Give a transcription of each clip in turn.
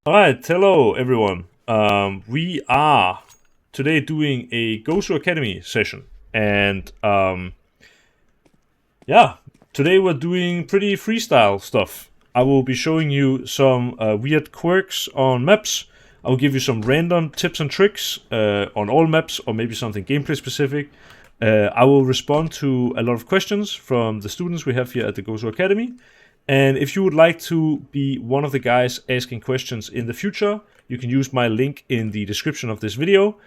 Alright, hello everyone. We are today doing a Gosu Academy session, and yeah, today we're doing pretty freestyle stuff. I will be showing you some weird quirks on maps. I will give you some random tips and tricks on all maps, or maybe something gameplay specific. I will respond to a lot of questions from the students we have here at the Gosu Academy. And if you would like to be one of the guys asking questions in the future, you can use my link in the description of this video.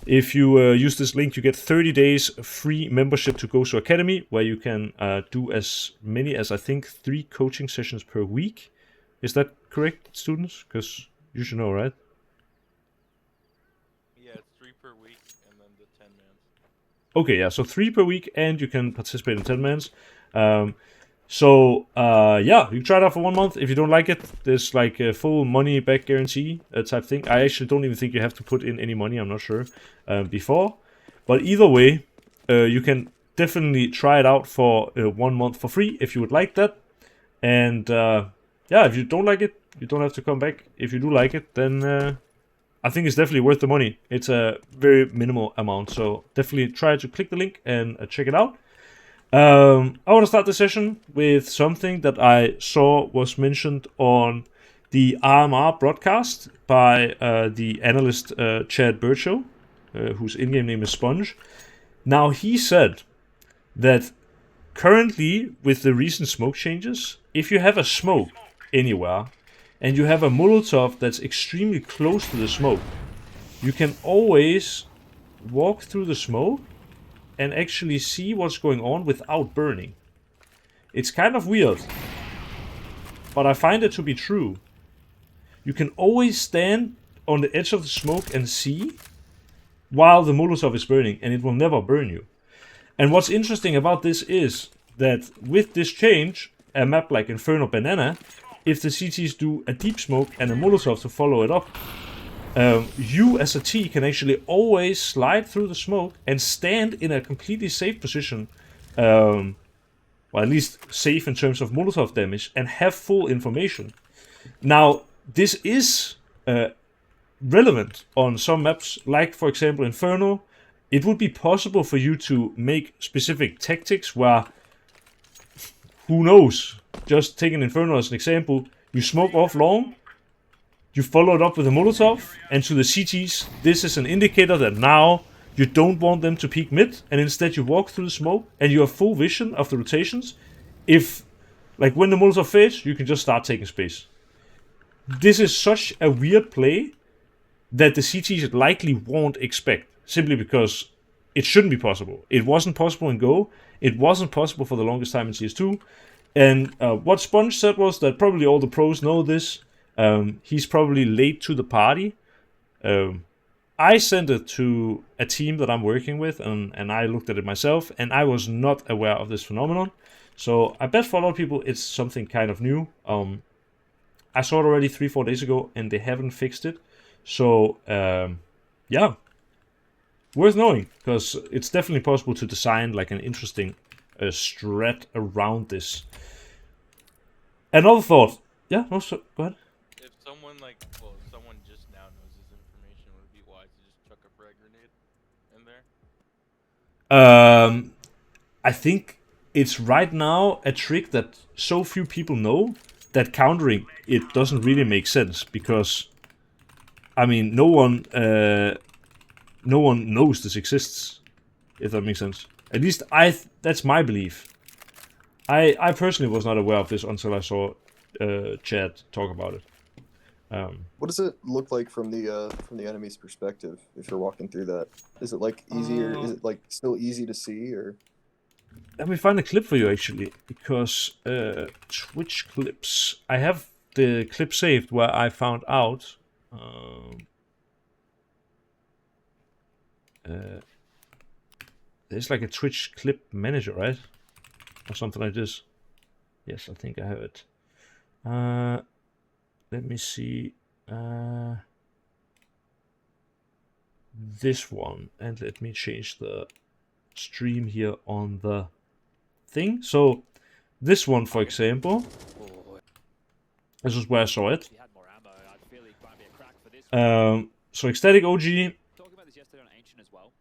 If you use this link, you get 30 days free membership to Gosu Academy, where you can do as many as, I think, 3 coaching sessions per week. Is that correct, students? Because you should know, right? Yeah, it's 3 per week, and then the 10 mans. Okay, yeah, so 3 per week, and you can participate in 10 mans. Yeah, you try it out for 1 month. If you don't like it, there's like a full money back guarantee type thing. I actually don't even think you have to put in any money, I'm not sure, before. But either way, you can definitely try it out for 1 month for free if you would like that. And yeah, if you don't like it, you don't have to come back. If you do like it, then I think it's definitely worth the money. It's a very minimal amount, so definitely try to click the link and check it out. I want to start the session with something that I saw was mentioned on the RMR broadcast by the analyst Chad Birchall, whose in-game name is Sponge. Now, he said that currently, with the recent smoke changes, if you have a smoke anywhere and you have a Molotov that's extremely close to the smoke, you can always walk through the smoke and actually see what's going on without burning. It's kind of weird, but I find it to be true. You can always stand on the edge of the smoke and see while the Molotov is burning, and it will never burn you. And what's interesting about this is that with this change, a map like Inferno Banana, if the CTs do a deep smoke and a Molotov to follow it up, you as a T can actually always slide through the smoke and stand in a completely safe position, well, at least safe in terms of Molotov damage, and have full information. Now, this is relevant on some maps, like for example Inferno. It would be possible for you to make specific tactics where, who knows, just taking Inferno as an example, you smoke off long, you follow it up with a Molotov, and to the CTs, this is an indicator that now you don't want them to peek mid, and instead you walk through the smoke, and you have full vision of the rotations. If, like, when the Molotov fades, you can just start taking space. This is such a weird play that the CTs likely won't expect, simply because it shouldn't be possible. It wasn't possible in Go, it wasn't possible for the longest time in CS2, and what Sponge said was that probably all the pros know this. He's probably late to the party. I sent it to a team that I'm working with, and I looked at it myself, and I was not aware of this phenomenon. So I bet for a lot of people it's something kind of new. I saw it already 3-4 days ago, and they haven't fixed it. So yeah, worth knowing, because it's definitely possible to design like an interesting strat around this. Another thought. Yeah, no, so, go ahead. If someone someone just now knows this information, would it be wise to just chuck a frag grenade in there? I think it's right now a trick that so few people know that countering it doesn't really make sense, because I mean no one knows this exists, if that makes sense. At least that's my belief. I personally was not aware of this until I saw Chad talk about it. What does it look like from the enemy's perspective if you're walking through that? Is it like easier? Is it like still easy to see, or? Let me find a clip for you actually, because Twitch clips. I have the clip saved where I found out. There's like a Twitch clip manager, right? Or something like this. Yes, I think I have it. Let me see. This one, and let me change the stream here on the thing. So this one, for example, this is where I saw it. So ecstatic OG. Talking about this yesterday on Ancient as well.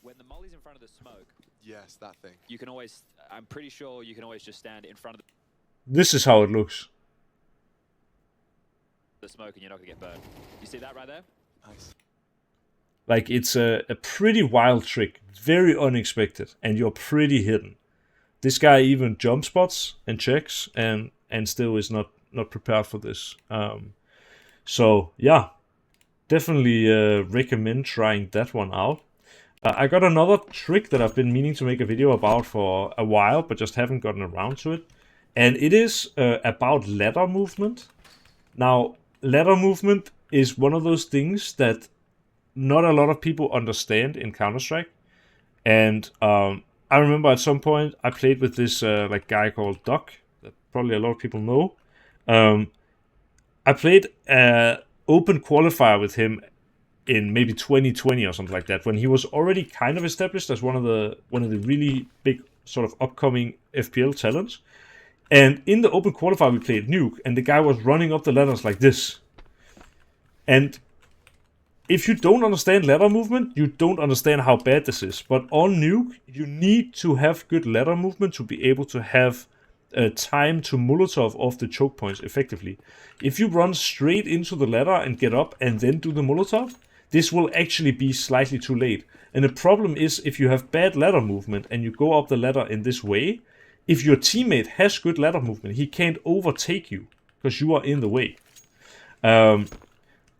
When the molly's in front of the smoke, Yes, that thing. you can always. I'm pretty sure you can always just stand in front of This is how it looks. the smoke and you're not gonna get burned. You see that right there? Nice. Like, it's a pretty wild trick. Very unexpected. And you're pretty hidden. This guy even jump spots and checks and still is not prepared for this. So, yeah. Definitely recommend trying that one out. I got another trick that I've been meaning to make a video about for a while, but just haven't gotten around to it. And it is about ladder movement. Now, ladder movement is one of those things that not a lot of people understand in Counter-Strike. And I remember at some point I played with this like guy called Doc, that probably a lot of people know. I played open qualifier with him in maybe 2020 or something like that, when he was already kind of established as one of the really big sort of upcoming FPL talents. And in the open qualifier we played Nuke, and the guy was running up the ladders like this. And if you don't understand ladder movement, you don't understand how bad this is. But on Nuke, you need to have good ladder movement to be able to have time to Molotov off the choke points effectively. If you run straight into the ladder and get up and then do the Molotov, this will actually be slightly too late. And the problem is, if you have bad ladder movement and you go up the ladder in this way, if your teammate has good ladder movement, he can't overtake you because you are in the way. I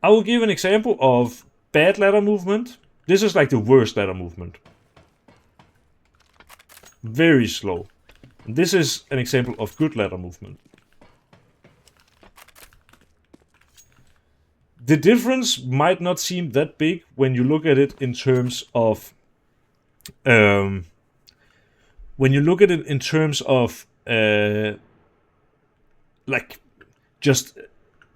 will give an example of bad ladder movement. This is like the worst ladder movement. Very slow. And this is an example of good ladder movement. The difference might not seem that big when you look at it in terms of like just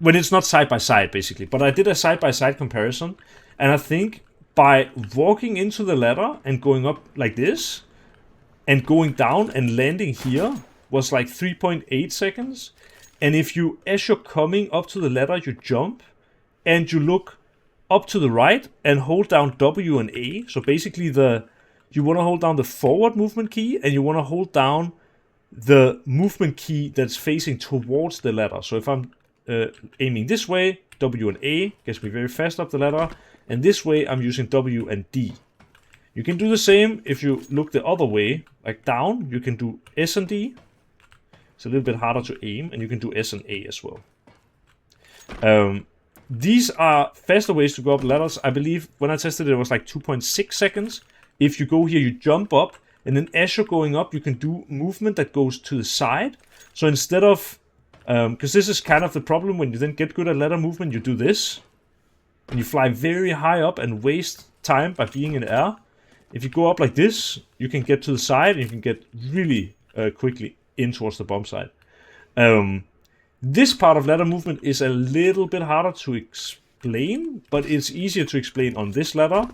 when it's not side by side, basically. But I did a side by side comparison, and I think by walking into the ladder and going up like this and going down and landing here was like 3.8 seconds. And if you, as you're coming up to the ladder, you jump and you look up to the right and hold down W and A. So basically you want to hold down the forward movement key and you want to hold down the movement key that's facing towards the ladder. So if I'm aiming this way, W and A gets me very fast up the ladder. And this way I'm using W and D. You can do the same if you look the other way, like down. You can do S and D. It's a little bit harder to aim, and you can do S and A as well. These are faster ways to go up ladders. I believe when I tested it, it was like 2.6 seconds. If you go here, you jump up, and then as you're going up, you can do movement that goes to the side. So instead of, because this is kind of the problem when you then get good at ladder movement, you do this. And you fly very high up and waste time by being in air. If you go up like this, you can get to the side and you can get really quickly in towards the bomb side. This part of ladder movement is a little bit harder to explain, but it's easier to explain on this ladder.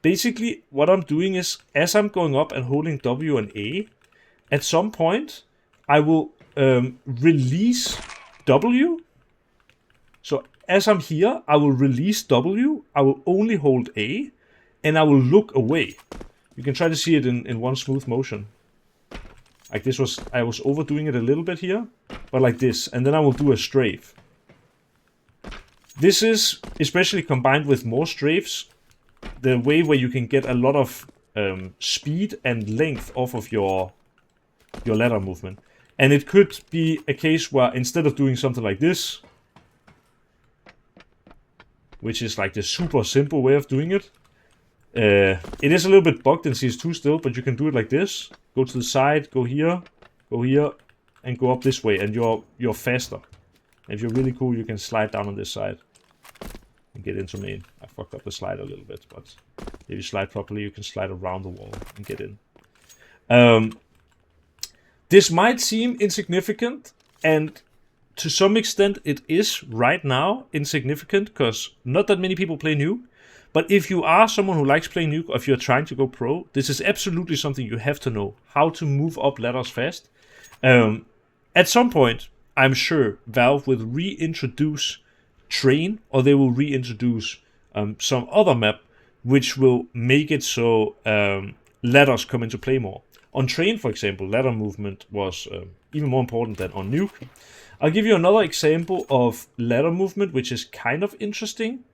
Basically, what I'm doing is, as I'm going up and holding W and A, at some point, I will release W. So as I'm here, I will release W, I will only hold A, and I will look away. You can try to see it in one smooth motion. Like this was, I was overdoing it a little bit here, but like this, and then I will do a strafe. This is, especially combined with more strafes, the way where you can get a lot of speed and length off of your ladder movement. And it could be a case where instead of doing something like this, which is like the super simple way of doing it, it is a little bit bugged in CS2 still, but you can do it like this. Go to the side, go here, and go up this way, and you're faster. If you're really cool, you can slide down on this side and get into main. I fucked up the slide a little bit, but if you slide properly, you can slide around the wall and get in. This might seem insignificant, and to some extent it is right now insignificant, because not that many people play Nuke. But if you are someone who likes playing Nuke, or if you're trying to go pro, this is absolutely something you have to know. How to move up ladders fast. At some point, I'm sure Valve will reintroduce Train, or they will reintroduce some other map which will make it so ladders come into play more. On Train, for example, ladder movement was even more important than on Nuke. I'll give you another example of ladder movement, which is kind of interesting.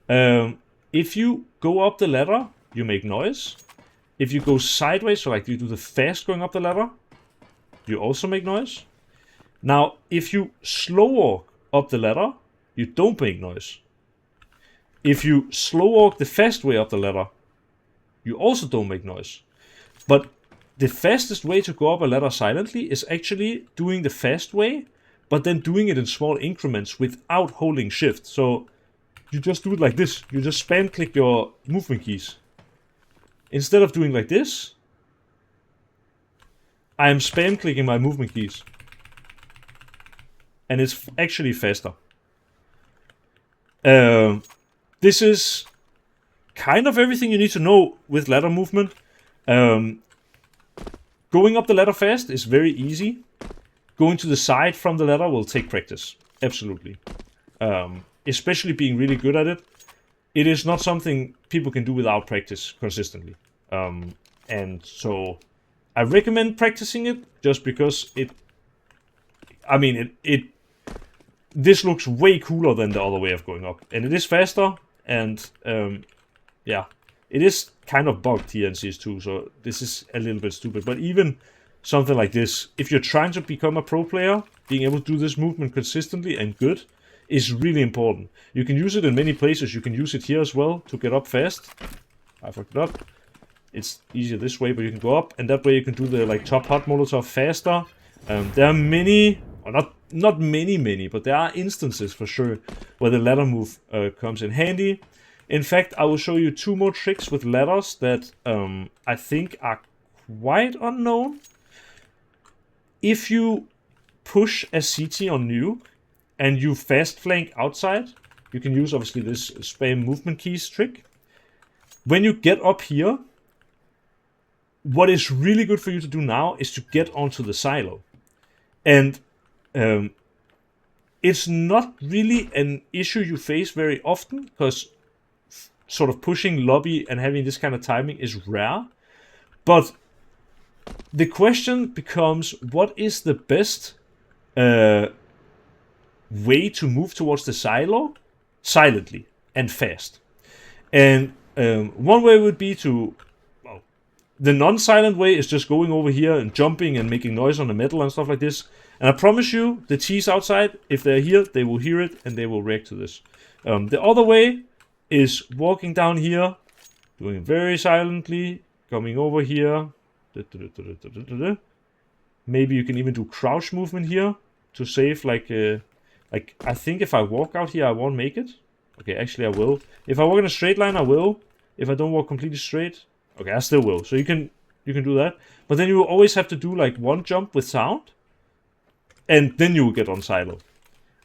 If you go up the ladder, you make noise. If you go sideways, so like you do the fast going up the ladder, you also make noise. Now, if you slow walk up the ladder, you don't make noise. If you slow walk the fast way up the ladder, you also don't make noise. But the fastest way to go up a ladder silently is actually doing the fast way, but then doing it in small increments without holding shift. So you just do it like this. You just spam click your movement keys. Instead of doing like this, I am spam clicking my movement keys. And it's actually faster. This is kind of everything you need to know with ladder movement. Going up the ladder fast is very easy. Going to the side from the ladder will take practice. Absolutely. Especially being really good at it. It is not something people can do without practice consistently. And so I recommend practicing it just because this looks way cooler than the other way of going up. And it is faster, and yeah, it is kind of bugged here in CS2, so this is a little bit stupid. But even something like this, if you're trying to become a pro player, being able to do this movement consistently and good is really important. You can use it in many places. You can use it here as well to get up fast. I fucked it up. It's easier this way, but you can go up, and that way you can do the like top hot Molotov faster. There are many, or not many, but there are instances for sure where the ladder move comes in handy. In fact, I will show you 2 more tricks with ladders that I think are quite unknown. If you push a CT on Nuke and you fast flank outside, you can use obviously this spam movement keys trick. When you get up here, what is really good for you to do now is to get onto the silo. And it's not really an issue you face very often, because sort of pushing lobby and having this kind of timing is rare. But the question becomes, what is the best way to move towards the silo silently and fast? And one way would be to, well, the non-silent way is just going over here and jumping and making noise on the metal and stuff like this. And I promise you, the T's outside, if they're here, they will hear it and they will react to this. The other way is walking down here, doing very silently, coming over here. Maybe you can even do crouch movement here to save like I think if I walk out here, I won't make it. Okay, actually I will. If I walk in a straight line, I will. If I don't walk completely straight, okay, I still will. So you can do that. But then you will always have to do like one jump with sound, and then you will get on silo.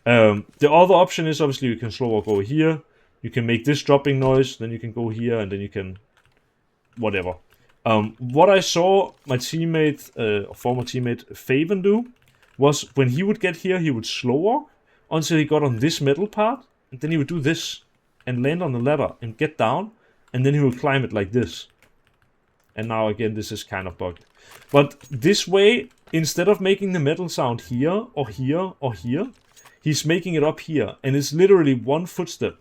The other option is obviously you can slow walk over here. You can make this dropping noise, then you can go here, and then you can whatever. What I saw my teammate, former teammate Faven do, was when he would get here, he would slow walk until he got on this metal part, and then he would do this and land on the ladder and get down, and then he would climb it like this. And now again, this is kind of bugged. But this way, instead of making the metal sound here or here or here, he's making it up here, and it's literally one footstep.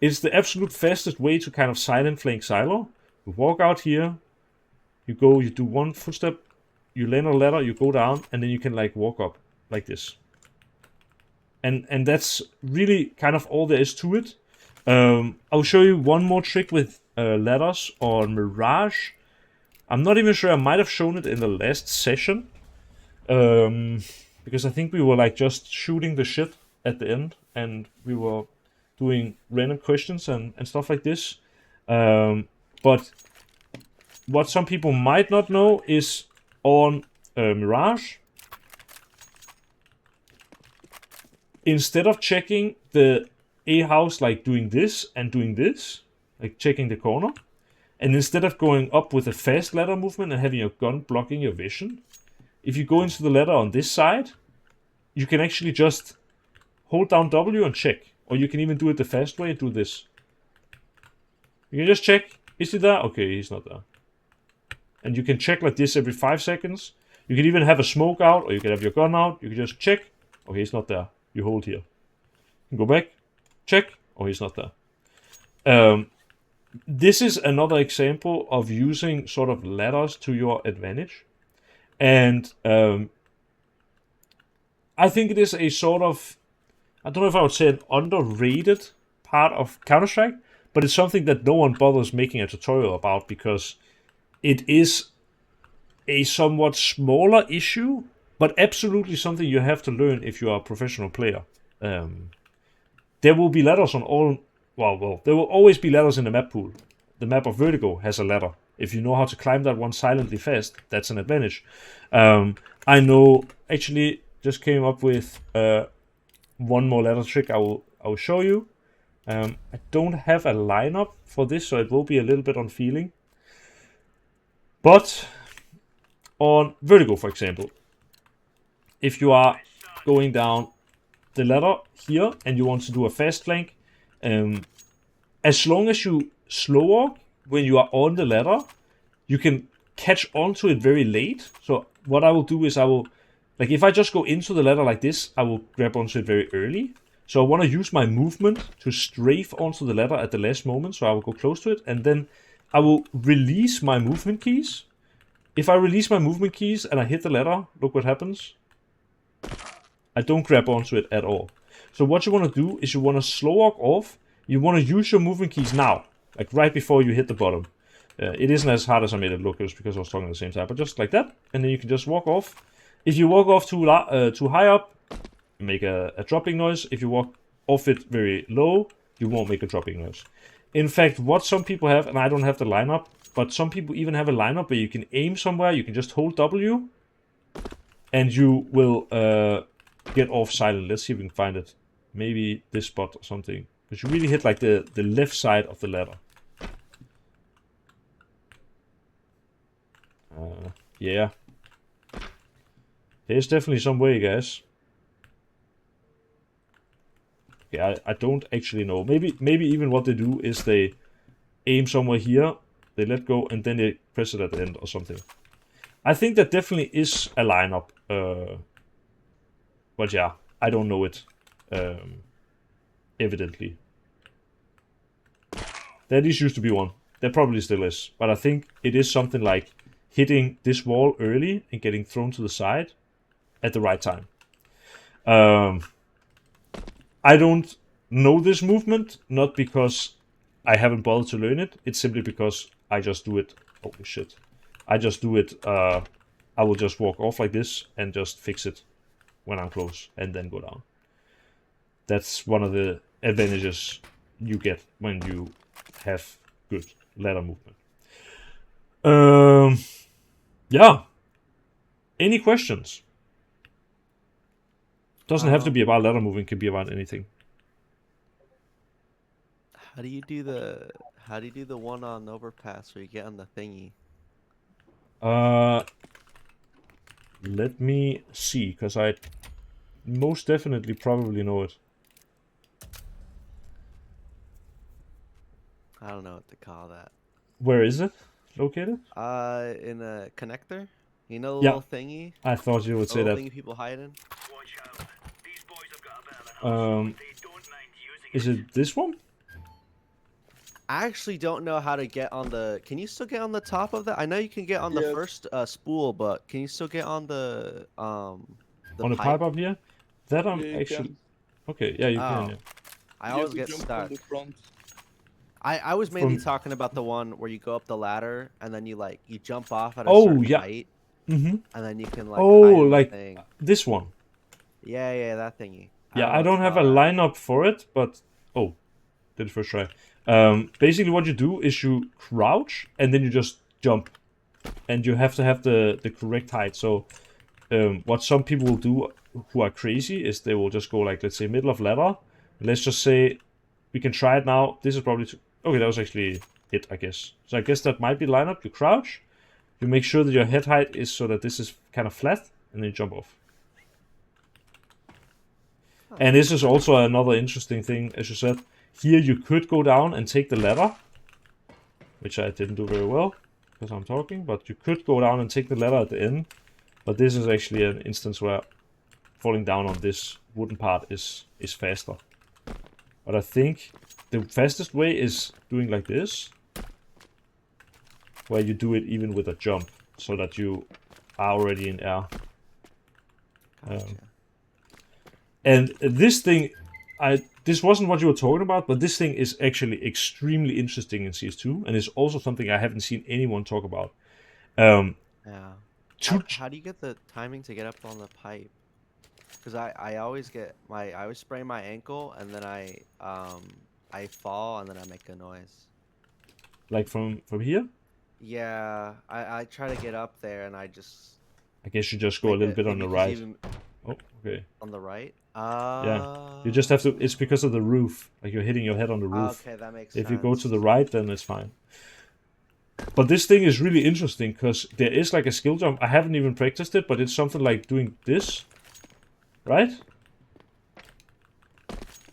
It's the absolute fastest way to kind of silent flank silo. You walk out here, you go, you do one footstep, you land on a ladder, you go down, and then you can like walk up like this. And that's really kind of all there is to it. I'll show you one more trick with ladders on Mirage. I'm not even sure, I might have shown it in the last session. Because I think we were like just shooting the shit at the end, and we were doing random questions and stuff like this. But what some people might not know is on Mirage, instead of checking the A house like doing this and doing this, like checking the corner, and instead of going up with a fast ladder movement and having your gun blocking your vision, if you go into the ladder on this side, you can actually just hold down W and check. Or you can even do it the fast way, do this. You can just check, is he there? Okay, he's not there. And you can check like this every 5 seconds. You can even have a smoke out, or you can have your gun out. You can just check, okay, he's not there. You hold here. You can go back, check, oh, he's not there. This is another example of using sort of ladders to your advantage. And I think it is a sort of, I don't know if I would say an underrated part of Counter-Strike, but it's something that no one bothers making a tutorial about because it is a somewhat smaller issue, but absolutely something you have to learn if you are a professional player. There will be ladders on all, well, there will always be ladders in the map pool. The map of Vertigo has a ladder. If you know how to climb that one silently fast, that's an advantage. I know, actually, just came up with one more ladder trick I will show you. I don't have a lineup for this, so it will be a little bit on feeling. But on Vertigo, for example, if you are going down the ladder here and you want to do a fast flank, as long as you slow walk when you are on the ladder, you can catch onto it very late. So what I will do is I will, like if I just go into the ladder like this, I will grab onto it very early. So I want to use my movement to strafe onto the ladder at the last moment. So I will go close to it and then I will release my movement keys. If I release my movement keys and I hit the ladder, look what happens. I don't grab onto it at all. So what you want to do is you want to slow walk off. You want to use your movement keys now, like right before you hit the bottom. It isn't as hard as I made it look, just because I was talking at the same time, but just like that. And then you can just walk off. If you walk off too high up, you make a dropping noise. If you walk off it very low, you won't make a dropping noise. In fact, what some people have, and I don't have the lineup, but some people even have a lineup where you can aim somewhere, you can just hold W, and you will get off silent. Let's see if we can find it. Maybe this spot or something. But you really hit like the left side of the ladder. Yeah. There's definitely some way, guys. Okay, I don't actually know. Maybe even what they do is they aim somewhere here, they let go, and then they press it at the end or something. I think that definitely is a lineup. But yeah, I don't know it. Evidently. There used to be one. There probably still is. But I think it is something like hitting this wall early and getting thrown to the side at the right time. I don't know this movement, not because I haven't bothered to learn it. It's simply because I just do it. Holy shit. I just do it. I will just walk off like this and just fix it when I'm close and then go down. That's one of the advantages you get when you have good ladder movement. Yeah. Any questions? Doesn't have to be about ladder moving, can be about anything. How do you do the one on overpass where you get on the thingy? Let me see, because I most definitely probably know it. I don't know what to call that. Where is it located? In a connector. You know the Yeah. little thingy? I thought you would The say little that. thingy people hide in? Is it this one? I actually don't know how to get on the... Can you still get on the top of that? I know you can get on the Yeah. first spool, but can you still get on the On the pipe up here? That I'm Yeah, you actually... can. Okay, yeah, you Oh. can, yeah. I You always have to get jump stuck. from the front. I was mainly From- talking about the one where you go up the ladder and then you jump off at a Oh, certain yeah. height Mm-hmm. and then you can Oh, hide in the like thing. this one. Yeah, that thingy. Yeah, I know don't what have to a call that. lineup for it, but... Oh, did it first try. Basically what you do is you crouch and then you just jump. And you have to have the correct height. So what some people will do who are crazy is they will just go like, let's say, middle of ladder. Let's just say, we can try it now. This is probably... Okay, that was actually it, I guess. So I guess that might be lineup. You crouch. You make sure that your head height is so that this is kind of flat. And then you jump off. And this is also another interesting thing, as you said. Here you could go down and take the ladder, which I didn't do very well because I'm talking, but you could go down and take the ladder at the end. But this is actually an instance where falling down on this wooden part is faster. But I think the fastest way is doing like this, where you do it even with a jump, so that you are already in air. Gotcha. And this thing, this wasn't what you were talking about, but this thing is actually extremely interesting in CS2, and it's also something I haven't seen anyone talk about. Yeah. To How do you get the timing to get up on the pipe? Because I always I always sprain my ankle, and then I fall, and then I make a noise. like from here, Yeah, I try to get up there, and I just I guess you just go a make little bit on maybe the 'cause right. even Oh, okay. on the right. Yeah, you just have to. It's because of the roof. Like you're hitting your head on the roof. Okay, that makes If sense. you go to the right, then it's fine. But this thing is really interesting because there is like a skill jump. I haven't even practiced it, but it's something like doing this, right?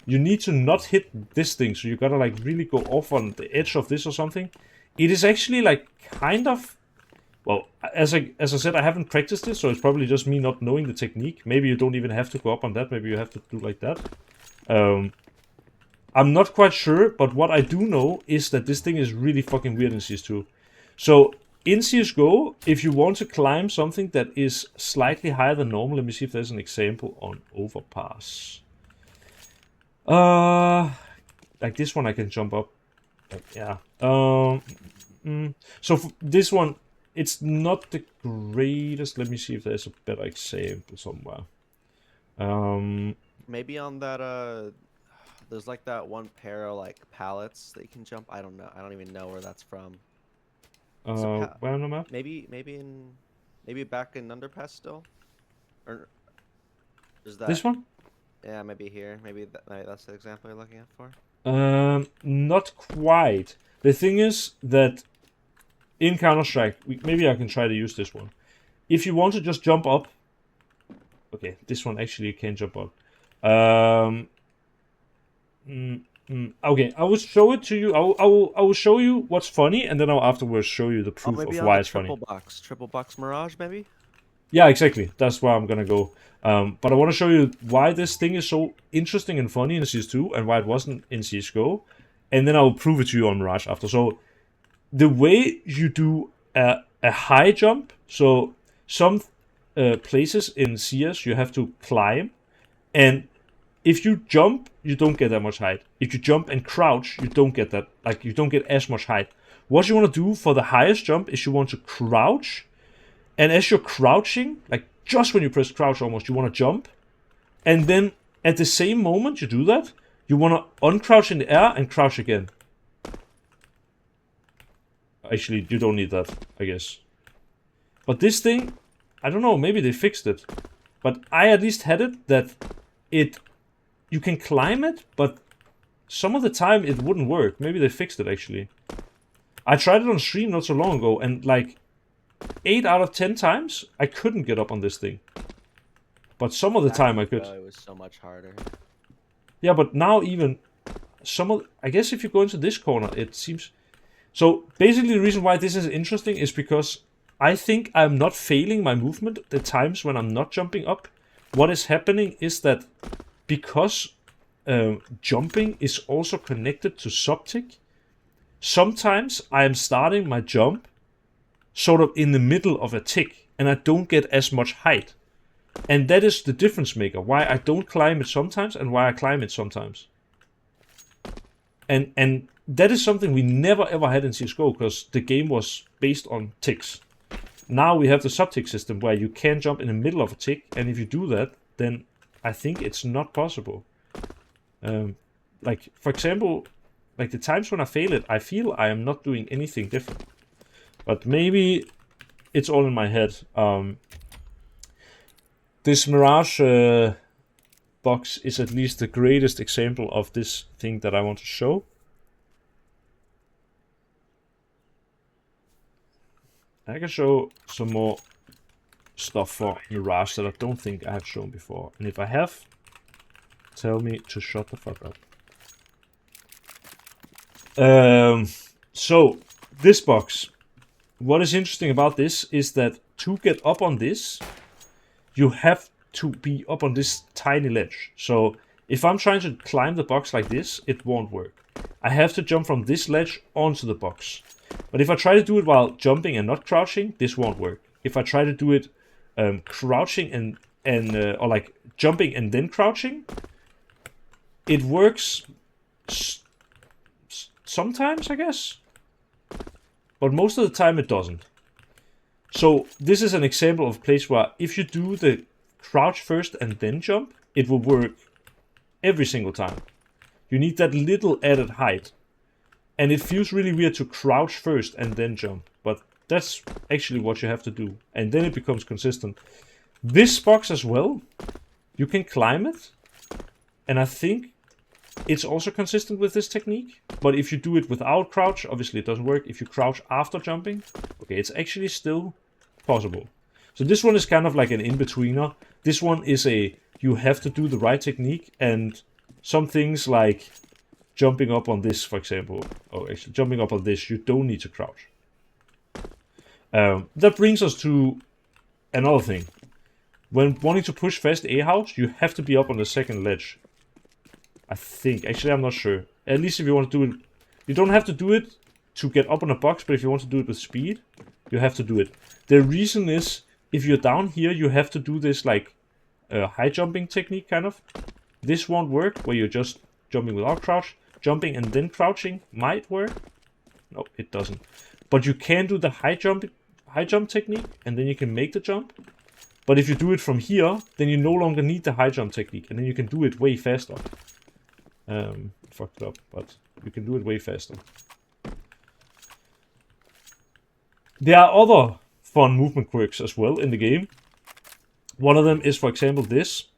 You need to not hit this thing, so you gotta like really go off on the edge of this or something. It is actually like kind of, well, as I said, I haven't practiced it, so it's probably just me not knowing the technique. Maybe you don't even have to go up on that. Maybe you have to do like that. I'm not quite sure, but what I do know is that this thing is really fucking weird in CS2. So in CSGO, if you want to climb something that is slightly higher than normal, let me see if there's an example on overpass. Like this one I can jump up. Like, yeah. So for this one, it's not the greatest. Let me see if there's a better example somewhere. Maybe on that there's like that one pair of like pallets that you can jump. I don't know. I don't even know where that's from. Where on the map? Maybe back in Underpass still, or is that This one? Yeah, maybe here. Maybe that's the example you're looking at for. Not quite. The thing is that in Counter-Strike, maybe I can try to use this one. If you want to just jump up, okay, this one actually you can jump up. Okay, I will show it to you. I will show you what's funny, and then I'll afterwards show you the proof Maybe of on why the it's funny. triple box Mirage, maybe. Yeah, exactly. That's where I'm gonna go. But I want to show you why this thing is so interesting and funny in CS2, and why it wasn't in CSGO, and then I'll prove it to you on Mirage after. So, the way you do a high jump, so some places in CS you have to climb, and if you jump, you don't get that much height. If you jump and crouch, you don't get that, like you don't get as much height. What you want to do for the highest jump is you want to crouch, and as you're crouching, like just when you press crouch almost, you want to jump, and then at the same moment you do that, you want to uncrouch in the air and crouch again. Actually, you don't need that, I guess. But this thing, I don't know, maybe they fixed it. But I at least had it that you can climb it, but some of the time it wouldn't work. Maybe they fixed it, actually. I tried it on stream not so long ago, and like 8 out of 10 times, I couldn't get up on this thing. But some of the time I could. It was so much harder. Yeah, but now even I guess if you go into this corner, it seems. So basically, the reason why this is interesting is because I think I'm not failing my movement the times when I'm not jumping up. What is happening is that because jumping is also connected to subtick, sometimes I am starting my jump sort of in the middle of a tick, and I don't get as much height. And that is the difference maker, why I don't climb it sometimes and why I climb it sometimes. And that is something we never ever had in CSGO, because the game was based on ticks. Now we have the subtick system where you can jump in the middle of a tick, and if you do that, then I think it's not possible. Like, for example, like the times when I fail it, I feel I am not doing anything different. But maybe it's all in my head. This Mirage box is at least the greatest example of this thing that I want to show. I can show some more stuff for Mirage that I don't think I have shown before. And if I have tell me to shut the fuck up. So, this box. What is interesting about this is that to get up on this, you have to be up on this tiny ledge. So, if I'm trying to climb the box like this, it won't work. I have to jump from this ledge onto the box. But if I try to do it while jumping and not crouching, this won't work. If I try to do it crouching or like jumping and then crouching, it works sometimes, I guess. But most of the time it doesn't. So this is an example of a place where if you do the crouch first and then jump, it will work every single time. You need that little added height. And it feels really weird to crouch first and then jump. But that's actually what you have to do. And then it becomes consistent. This box as well, you can climb it. And I think it's also consistent with this technique. But if you do it without crouch, obviously it doesn't work. If you crouch after jumping, okay, it's actually still possible. So this one is kind of like an in-betweener. This one is you have to do the right technique. And some things like jumping up on this, for example, or actually jumping up on this, you don't need to crouch. That brings us to another thing. When wanting to push fast A house, you have to be up on the second ledge. I think. Actually, I'm not sure. At least if you want to do it, you don't have to do it to get up on a box, but if you want to do it with speed, you have to do it. The reason is, if you're down here, you have to do this like high jumping technique, kind of. This won't work, where you're just jumping without crouch. Jumping and then crouching might work. No, it doesn't. But you can do the high jump technique, and then you can make the jump. But if you do it from here, then you no longer need the high jump technique, and then you can do it way faster. Fucked up, but you can do it way faster. There are other fun movement quirks as well in the game. One of them is, for example, this.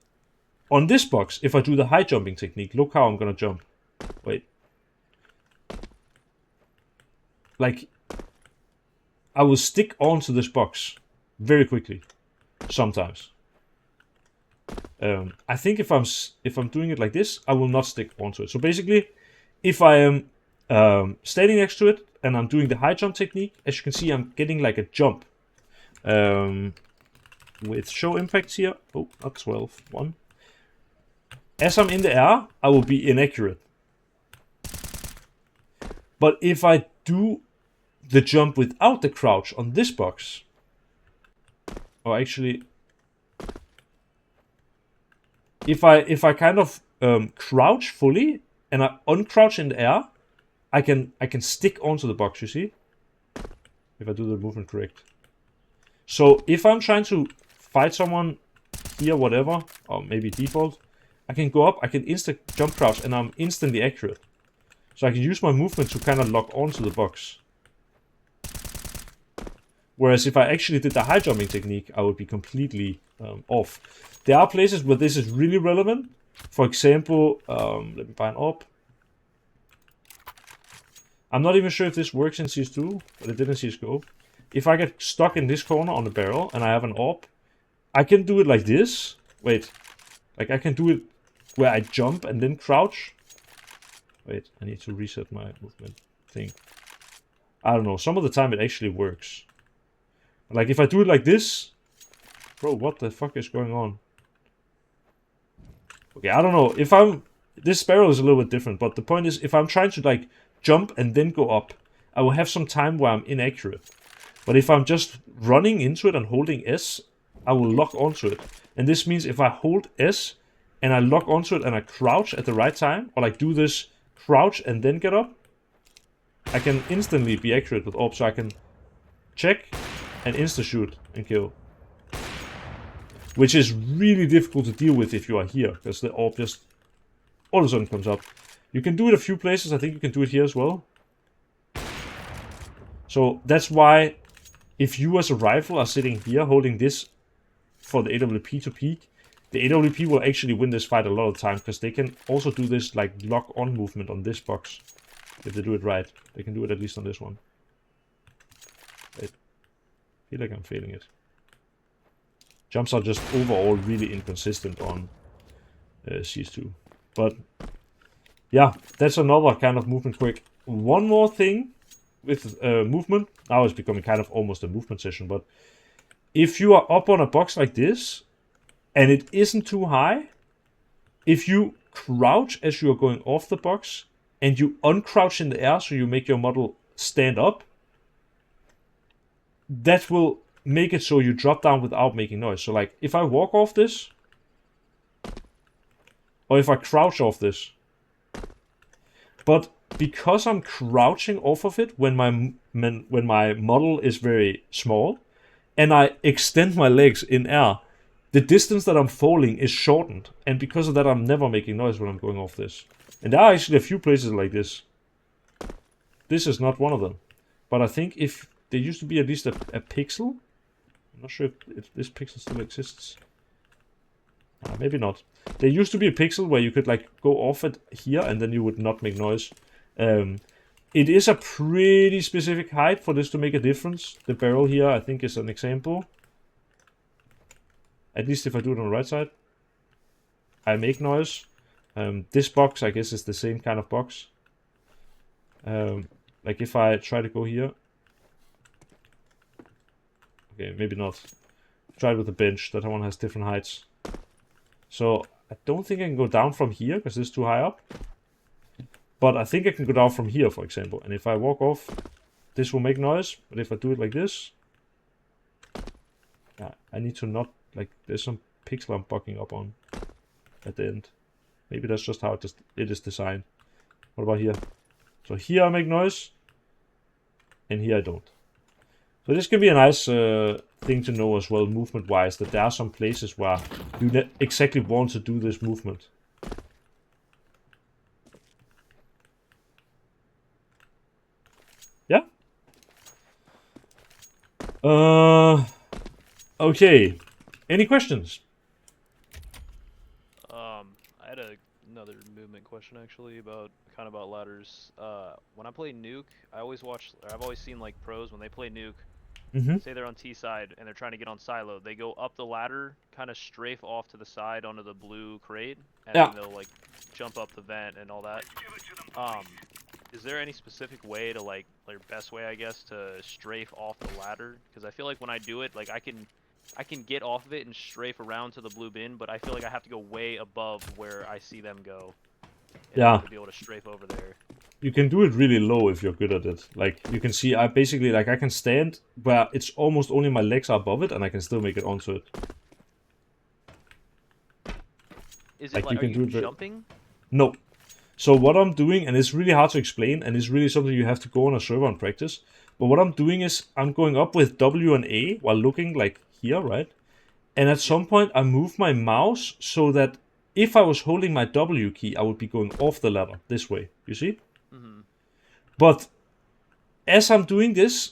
On this box, if I do the high jumping technique, look how I'm gonna jump. Wait. Like, I will stick onto this box very quickly. Sometimes. I think if I'm doing it like this, I will not stick onto it. So basically, if I am standing next to it and I'm doing the high jump technique, as you can see, I'm getting like a jump. With show impacts here. Oh, not 12. 1. As I'm in the air, I will be inaccurate. But if I do the jump without the crouch on this box, or actually, if I kind of crouch fully and I uncrouch in the air, I can stick onto the box. You see, if I do the movement correct. So if I'm trying to fight someone here, whatever, or maybe default, I can go up, I can instant jump crouch, and I'm instantly accurate. So I can use my movement to kind of lock onto the box. Whereas if I actually did the high jumping technique, I would be completely off. There are places where this is really relevant. For example, let me buy an orb. I'm not even sure if this works in CS2, but it did in CSGO. If I get stuck in this corner on the barrel and I have an orb, I can do it like this. Wait, like I can do it where I jump and then crouch. Wait, I need to reset my movement thing. I don't know, some of the time it actually works. Like if I do it like this, bro, what the fuck is going on? Okay, I don't know, if this barrel is a little bit different, but the point is, if I'm trying to like jump and then go up, I will have some time where I'm inaccurate. But if I'm just running into it and holding S, I will lock onto it. And this means if I hold S and I lock onto it and I crouch at the right time, or like do this crouch and then get up, I can instantly be accurate with orb, so I can check and insta-shoot and kill. Which is really difficult to deal with if you are here, because the orb just all of a sudden comes up. You can do it a few places, I think you can do it here as well. So that's why if you as a rifle are sitting here holding this for the AWP to peek, the AWP will actually win this fight a lot of the time, because they can also do this like lock-on movement on this box. If they do it right. They can do it at least on this one. Wait. I feel like I'm failing it. Jumps are just overall really inconsistent on CS2. But yeah, that's another kind of movement quirk. One more thing with movement. Now it's becoming kind of almost a movement session, but if you are up on a box like this, and it isn't too high, if you crouch as you are going off the box, and you uncrouch in the air so you make your model stand up, that will make it so you drop down without making noise. So like, if I walk off this, or if I crouch off this, but because I'm crouching off of it when my model is very small, and I extend my legs in air, the distance that I'm falling is shortened, and because of that I'm never making noise when I'm going off this. And there are actually a few places like this. This is not one of them. But I think if there used to be at least a pixel, I'm not sure if this pixel still exists. Maybe not. There used to be a pixel where you could like go off it here and then you would not make noise. It is a pretty specific height for this to make a difference. The barrel here I think is an example. At least if I do it on the right side. I make noise. This box I guess is the same kind of box. Like if I try to go here. Okay, maybe not. Try it with the bench. That one has different heights. So I don't think I can go down from here because this is too high up. But I think I can go down from here, for example. And if I walk off, this will make noise. But if I do it like this, I need to not, like, there's some pixel I'm bugging up on at the end. Maybe that's just how it is designed. What about here? So here I make noise, and here I don't. So this can be a nice thing to know as well, movement-wise, that there are some places where you exactly want to do this movement. Yeah? Okay. Any questions? I had another movement question actually about ladders. When I play Nuke, I've always seen like pros when they play Nuke. Say they're on T side and they're trying to get on silo, they go up the ladder, kind of strafe off to the side onto the blue crate, and then they'll like jump up the vent and all that. Is there any specific way to like best way I guess to strafe off the ladder? Because I feel like when I do it, like I can get off of it and strafe around to the blue bin, but I feel like I have to go way above where I see them go. To be able to strafe over there. You can do it really low if you're good at it. Like, you can see I basically, like, I can stand where it's almost only my legs are above it, and I can still make it onto it. Is it like, are you jumping? No. So what I'm doing, and it's really hard to explain, and it's really something you have to go on a server and practice, but what I'm doing is I'm going up with W and A while looking, like, here, right? And at some point I move my mouse so that if I was holding my W key, I would be going off the ladder this way, you see? But as I'm doing this,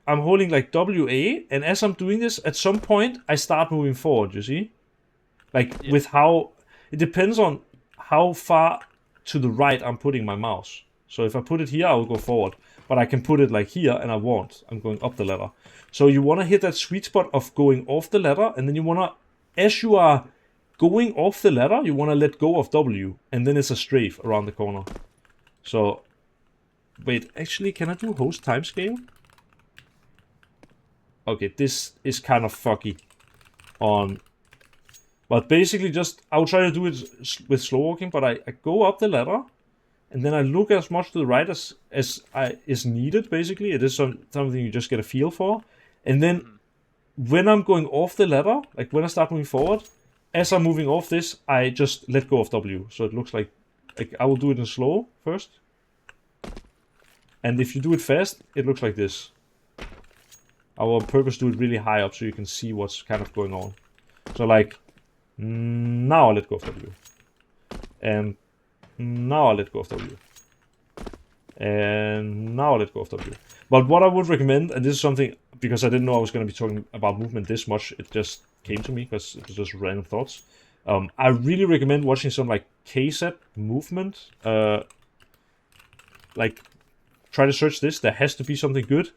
I'm holding like WA, and as I'm doing this, at some point, I start moving forward, you see? Like, with how... It depends on how far to the right I'm putting my mouse. So if I put it here, I will go forward. But I can put it like here, and I won't. I'm going up the ladder. So you want to hit that sweet spot of going off the ladder, and then you want to... As you are going off the ladder, you want to let go of W, and then it's a strafe around the corner. So... Wait, actually, can I do host timescale? Okay, this is kind of fucky on... But basically just... I'll try to do it with slow walking, but I go up the ladder, and then I look as much to the right as is needed, basically. It is something you just get a feel for. And then, when I'm going off the ladder, like when I start moving forward, as I'm moving off this, I just let go of W. So it looks like I will do it in slow first. And if you do it fast, it looks like this. I will on purpose do it really high up so you can see what's kind of going on. So like, now I let go of W. And now I let go of W. And now I let go of W. But what I would recommend, and this is something, because I didn't know I was going to be talking about movement this much, it just came to me because it was just random thoughts. I really recommend watching some like K-set movement. Like, try to search this. There has to be something good.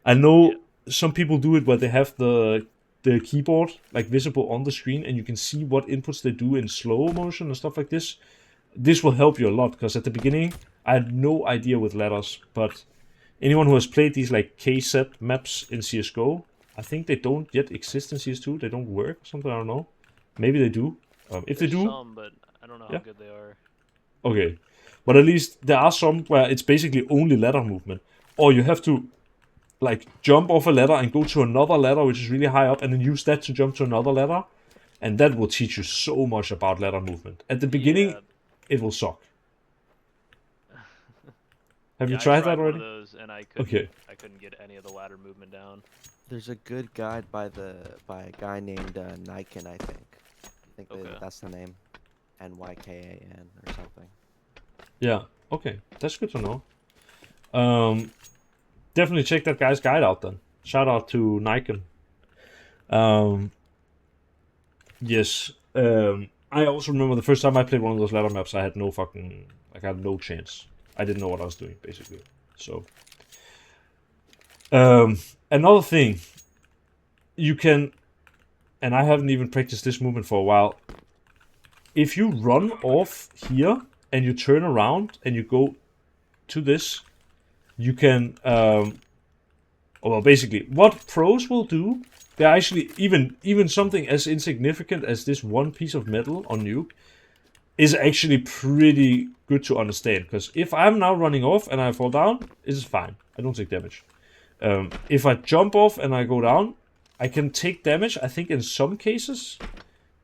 I know some people do it where they have the keyboard like visible on the screen, and you can see what inputs they do in slow motion and stuff like this. this will help you a lot, because at the beginning, I had no idea with ladders, but anyone who has played these like KZ maps in CSGO, I think they don't yet exist in CS2, they don't work or something, I don't know. Maybe they do. If they There's do, some, but I don't know how Yeah. good they are. okay. But at least there are some where it's basically only ladder movement. Or you have to like jump off a ladder and go to another ladder which is really high up, and then use that to jump to another ladder. And that will teach you so much about ladder movement. At the beginning, Yeah. it will suck. Have Yeah, you I tried that one already? of those, and I couldn't. Okay. I couldn't get any of the ladder movement down. There's a good guide by a guy named Niken, I think. Okay. That's the name, Nykan or something. Yeah. Okay. That's good to know. Definitely check that guy's guide out then. Shout out to Niken. Yes. I also remember the first time I played one of those ladder maps, I had no fucking, like, I had no chance. I didn't know what I was doing, basically. So, another thing, you can, and I haven't even practiced this movement for a while. If you run off here and you turn around and you go to this, you can, well, basically, what pros will do, they're actually, even something as insignificant as this one piece of metal on Nuke is actually pretty good to understand. Because if I'm now running off and I fall down, this is fine. I don't take damage. If I jump off and I go down, I can take damage, I think, in some cases.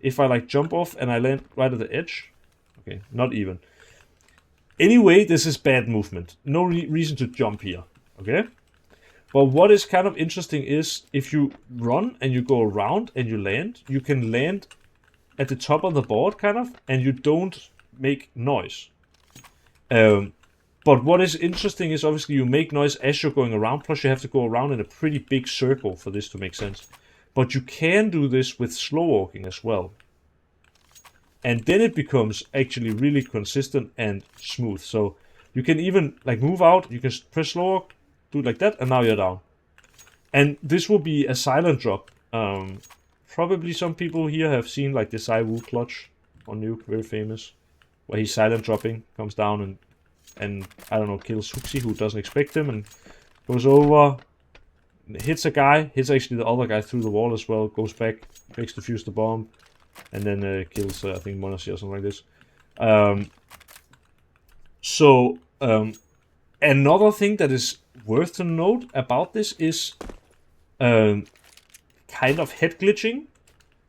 If I, like, jump off and I land right at the edge. Okay, not even. Anyway, this is bad movement. No reason to jump here. Okay? But what is kind of interesting is, if you run and you go around and you land, you can land at the top of the board, kind of, and you don't make noise. But what is interesting is, obviously, you make noise as you're going around, plus you have to go around in a pretty big circle for this to make sense. But you can do this with slow walking as well. And then it becomes actually really consistent and smooth. So you can even, like, move out, you can press slow walk, do it like that, and now you're down. And this will be a silent drop. Probably some people here have seen, like, the Sai Wu clutch on Nuke, very famous, where he's silent dropping, comes down and I don't know, kills Huxi, who doesn't expect him, and goes over, hits a guy, hits actually the other guy through the wall as well, goes back, makes defuse the bomb, and then kills, I think, Monasi or something like this. Another thing that is worth to note about this is kind of head glitching.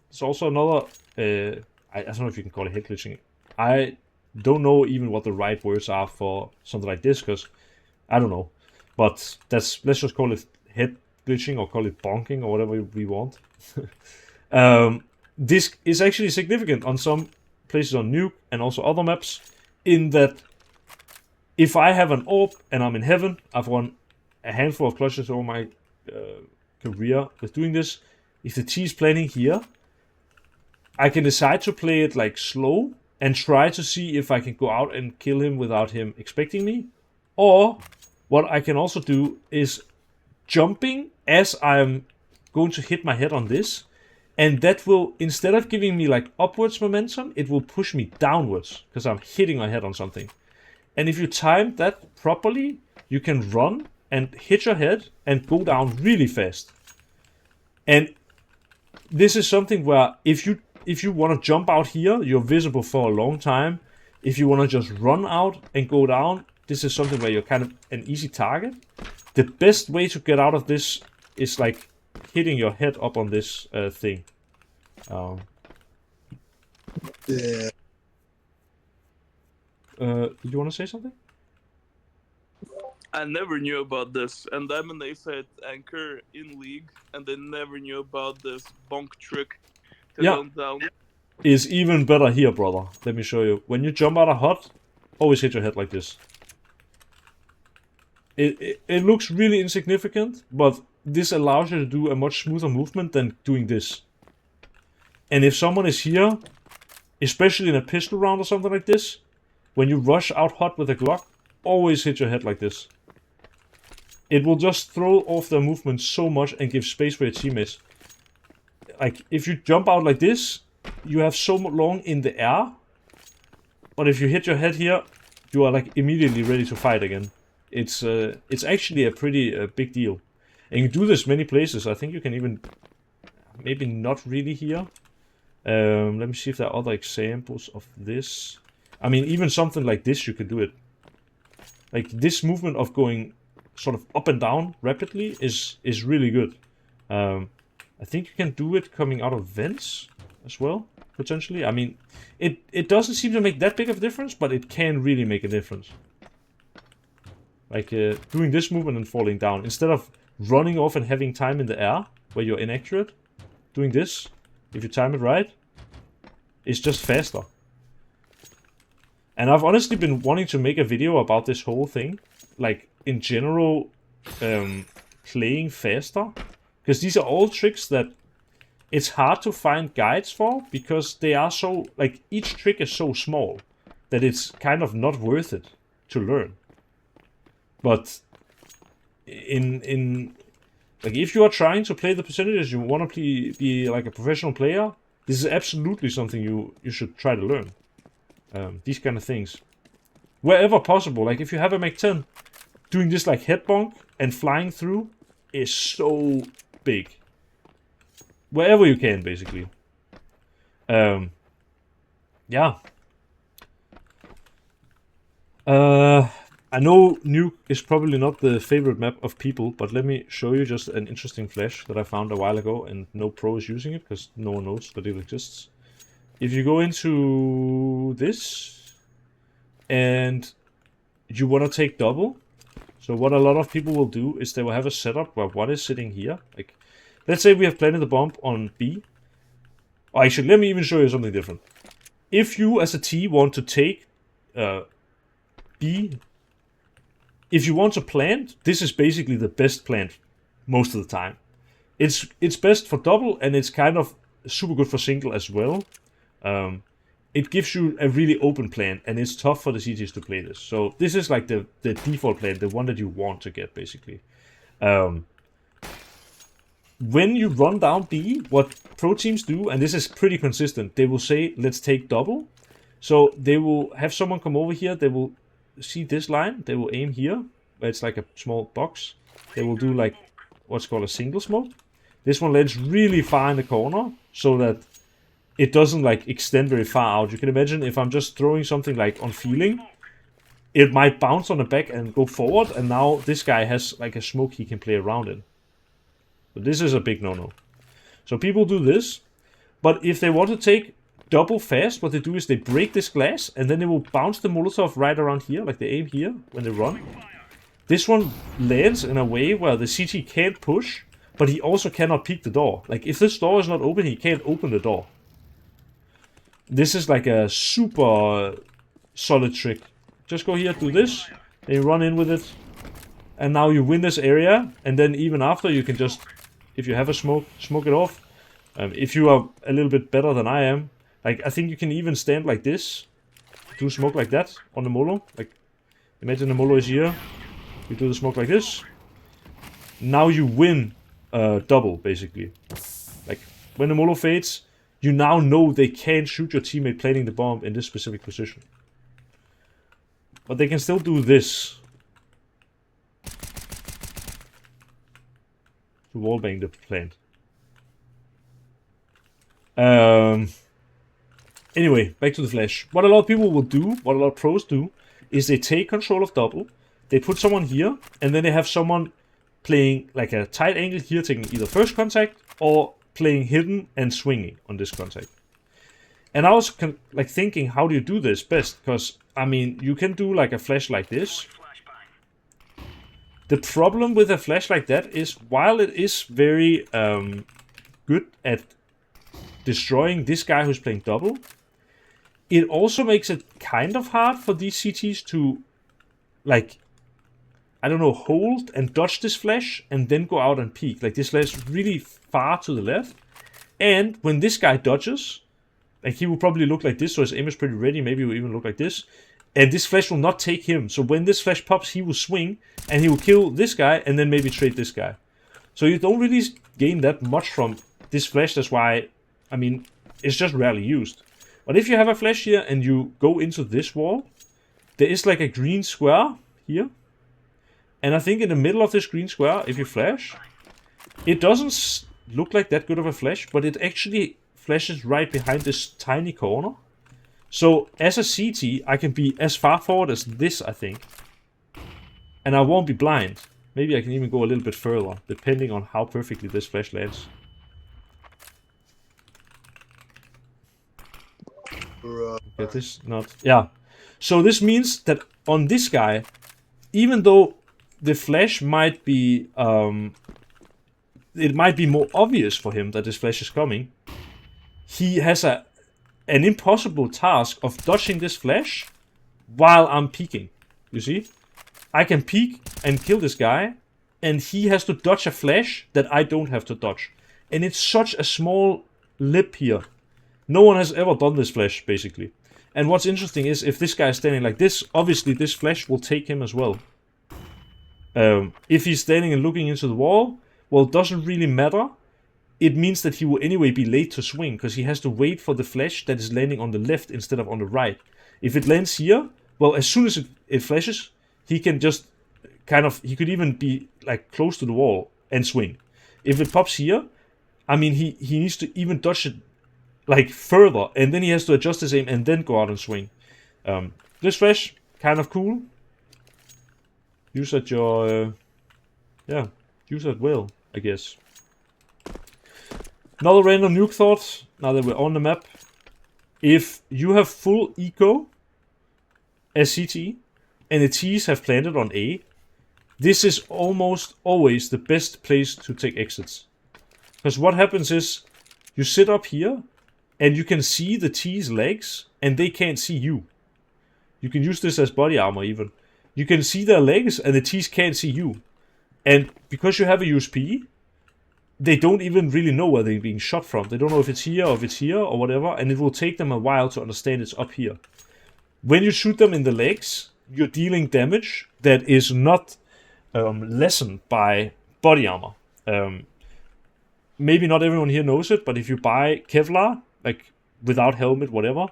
It's also another, I don't know if you can call it head glitching. I don't know even what the right words are for something like this, because I don't know. But let's just call it head glitching, or call it bonking, or whatever we want. This is actually significant on some places on Nuke and also other maps, in that if I have an orb and I'm in heaven, I've won a handful of clutches over my career with doing this. If the T is planning here, I can decide to play it, like, slow and try to see if I can go out and kill him without him expecting me. Or what I can also do is jumping as I'm going to hit my head on this, and that will, instead of giving me, like, upwards momentum, it will push me downwards because I'm hitting my head on something. And if you time that properly, you can run and hit your head and go down really fast. And this is something where if you want to jump out here, you're visible for a long time. If you want to just run out and go down, this is something where you're kind of an easy target. The best way to get out of this is, like, hitting your head up on this thing. Yeah. You want to say something? I never knew about this, and then they said anchor in league, and they never knew about this bonk trick to Yeah. go down. Is even better here, brother. Let me show you. When you jump out of hot, always hit your head like this. It looks really insignificant, but this allows you to do a much smoother movement than doing this. And if someone is here, especially in a pistol round or something like this, when you rush out hot with a Glock, always hit your head like this. It will just throw off their movement so much and give space for your teammates. Like, if you jump out like this, you have so long in the air But if you hit your head here, you are like immediately ready to fight again. It's actually a pretty big deal. And you can do this many places. I think you can even, maybe not really here. Let me see if there are other examples of this. I mean, even something like this, you could do it. Like this movement of going sort of up and down rapidly is really good. I think you can do it coming out of vents as well, potentially. I mean, it doesn't seem to make that big of a difference, but it can really make a difference. Like doing this movement and falling down. Instead of running off and having time in the air, where you're inaccurate, doing this, if you time it right, it's just faster. And I've honestly been wanting to make a video about this whole thing. Like, in general, playing faster. Because these are all tricks that it's hard to find guides for, because they are so, like, each trick is so small that it's kind of not worth it to learn. But like, if you are trying to play the percentages, you want to be like a professional player, this is absolutely something you should try to learn. These kind of things. Wherever possible, like if you have a Mach 10, doing this like head bonk and flying through is so big. Wherever you can, basically. Yeah. I know Nuke is probably not the favorite map of people, but let me show you just an interesting flash that I found a while ago, and no pro is using it because no one knows that it exists. If you go into this, and you want to take double, so what a lot of people will do is they will have a setup where one is sitting here. Like, let's say we have planted the bomb on B. Or actually, let me even show you something different. If you as a T want to take B, if you want to plant, this is basically the best plant most of the time. It's best for double, and it's kind of super good for single as well. It gives you a really open plan, and it's tough for the CTs to play this. So this is like the default plan, the one that you want to get, basically. When you run down B, what pro teams do, and this is pretty consistent, they will say, let's take double. So they will have someone come over here, they will see this line, they will aim here, where it's like a small box. They will do like what's called a single smoke. This one lands really far in the corner, so that it doesn't like extend very far out. You can imagine if I'm just throwing something like on feeling, it might bounce on the back and go forward, and now this guy has like a smoke he can play around in. So this is a big no-no. So people do this, but if they want to take double fast, what they do is they break this glass, and then they will bounce the Molotov right around here, like they aim here when they run. This one lands in a way where the CT can't push, but he also cannot peek the door. Like, if this door is not open, he can't open the door. This is like a super solid trick. Just go here, do this, then you run in with it, and now you win this area, and then even after you can just, if you have a smoke it off. If you are a little bit better than I am, like, I think you can even stand like this, do smoke like that on the Molo. Like, imagine the Molo is here, you do the smoke like this. Now you win double, basically. Like, when the Molo fades, you now know they can't shoot your teammate planting the bomb in this specific position. But they can still do this. To wallbang the plant. Anyway, back to the flash. What a lot of people will do, what a lot of pros do, is they take control of double, they put someone here, and then they have someone playing like a tight angle here, taking either first contact, or playing hidden and swinging on this contact. And I was like thinking, how do you do this best? Because, I mean, you can do like a flash like this. The problem with a flash like that is, while it is very good at destroying this guy who's playing double, it also makes it kind of hard for these CTs to, like, I don't know, hold and dodge this flash and then go out and peek. Like, this flash really far to the left. And when this guy dodges, like, he will probably look like this, so his aim is pretty ready. Maybe he will even look like this. And this flash will not take him. So when this flash pops, he will swing, and he will kill this guy, and then maybe trade this guy. So you don't really gain that much from this flash. That's why, I mean, it's just rarely used. But if you have a flash here and you go into this wall, there is like a green square here. And I think in the middle of this green square, if you flash, it doesn't look like that good of a flash, but it actually flashes right behind this tiny corner. So as a CT, I can be as far forward as this, I think. And I won't be blind. Maybe I can even go a little bit further, depending on how perfectly this flash lands. Get this? Not. Yeah. So this means that on this guy, even though the flash might be... it might be more obvious for him that this flash is coming, he has an impossible task of dodging this flash while I'm peeking. You see? I can peek and kill this guy, and he has to dodge a flash that I don't have to dodge. And it's such a small lip here. No one has ever done this flash, basically. And what's interesting is, if this guy is standing like this, obviously this flash will take him as well. If he's standing and looking into the wall, well, it doesn't really matter. It means that he will anyway be late to swing, because he has to wait for the flash that is landing on the left instead of on the right. If it lands here, well, as soon as it flashes, he can just kind of, he could even be like close to the wall and swing. If it pops here, I mean, he needs to even dodge it like further, and then he has to adjust his aim and then go out and swing. This flash, kind of cool. Use at your, yeah, use at will, I guess. Another random nuke thought, now that we're on the map. If you have full eco as CT, and the T's have planted on A, this is almost always the best place to take exits. Because what happens is, you sit up here, and you can see the T's legs, and they can't see you. You can use this as body armor even. You can see their legs, and the T's can't see you. And because you have a USP, they don't even really know where they're being shot from. They don't know if it's here or if it's here or whatever, and it will take them a while to understand it's up here. When you shoot them in the legs, you're dealing damage that is not lessened by body armor. Maybe not everyone here knows it, but if you buy Kevlar, like without helmet, whatever,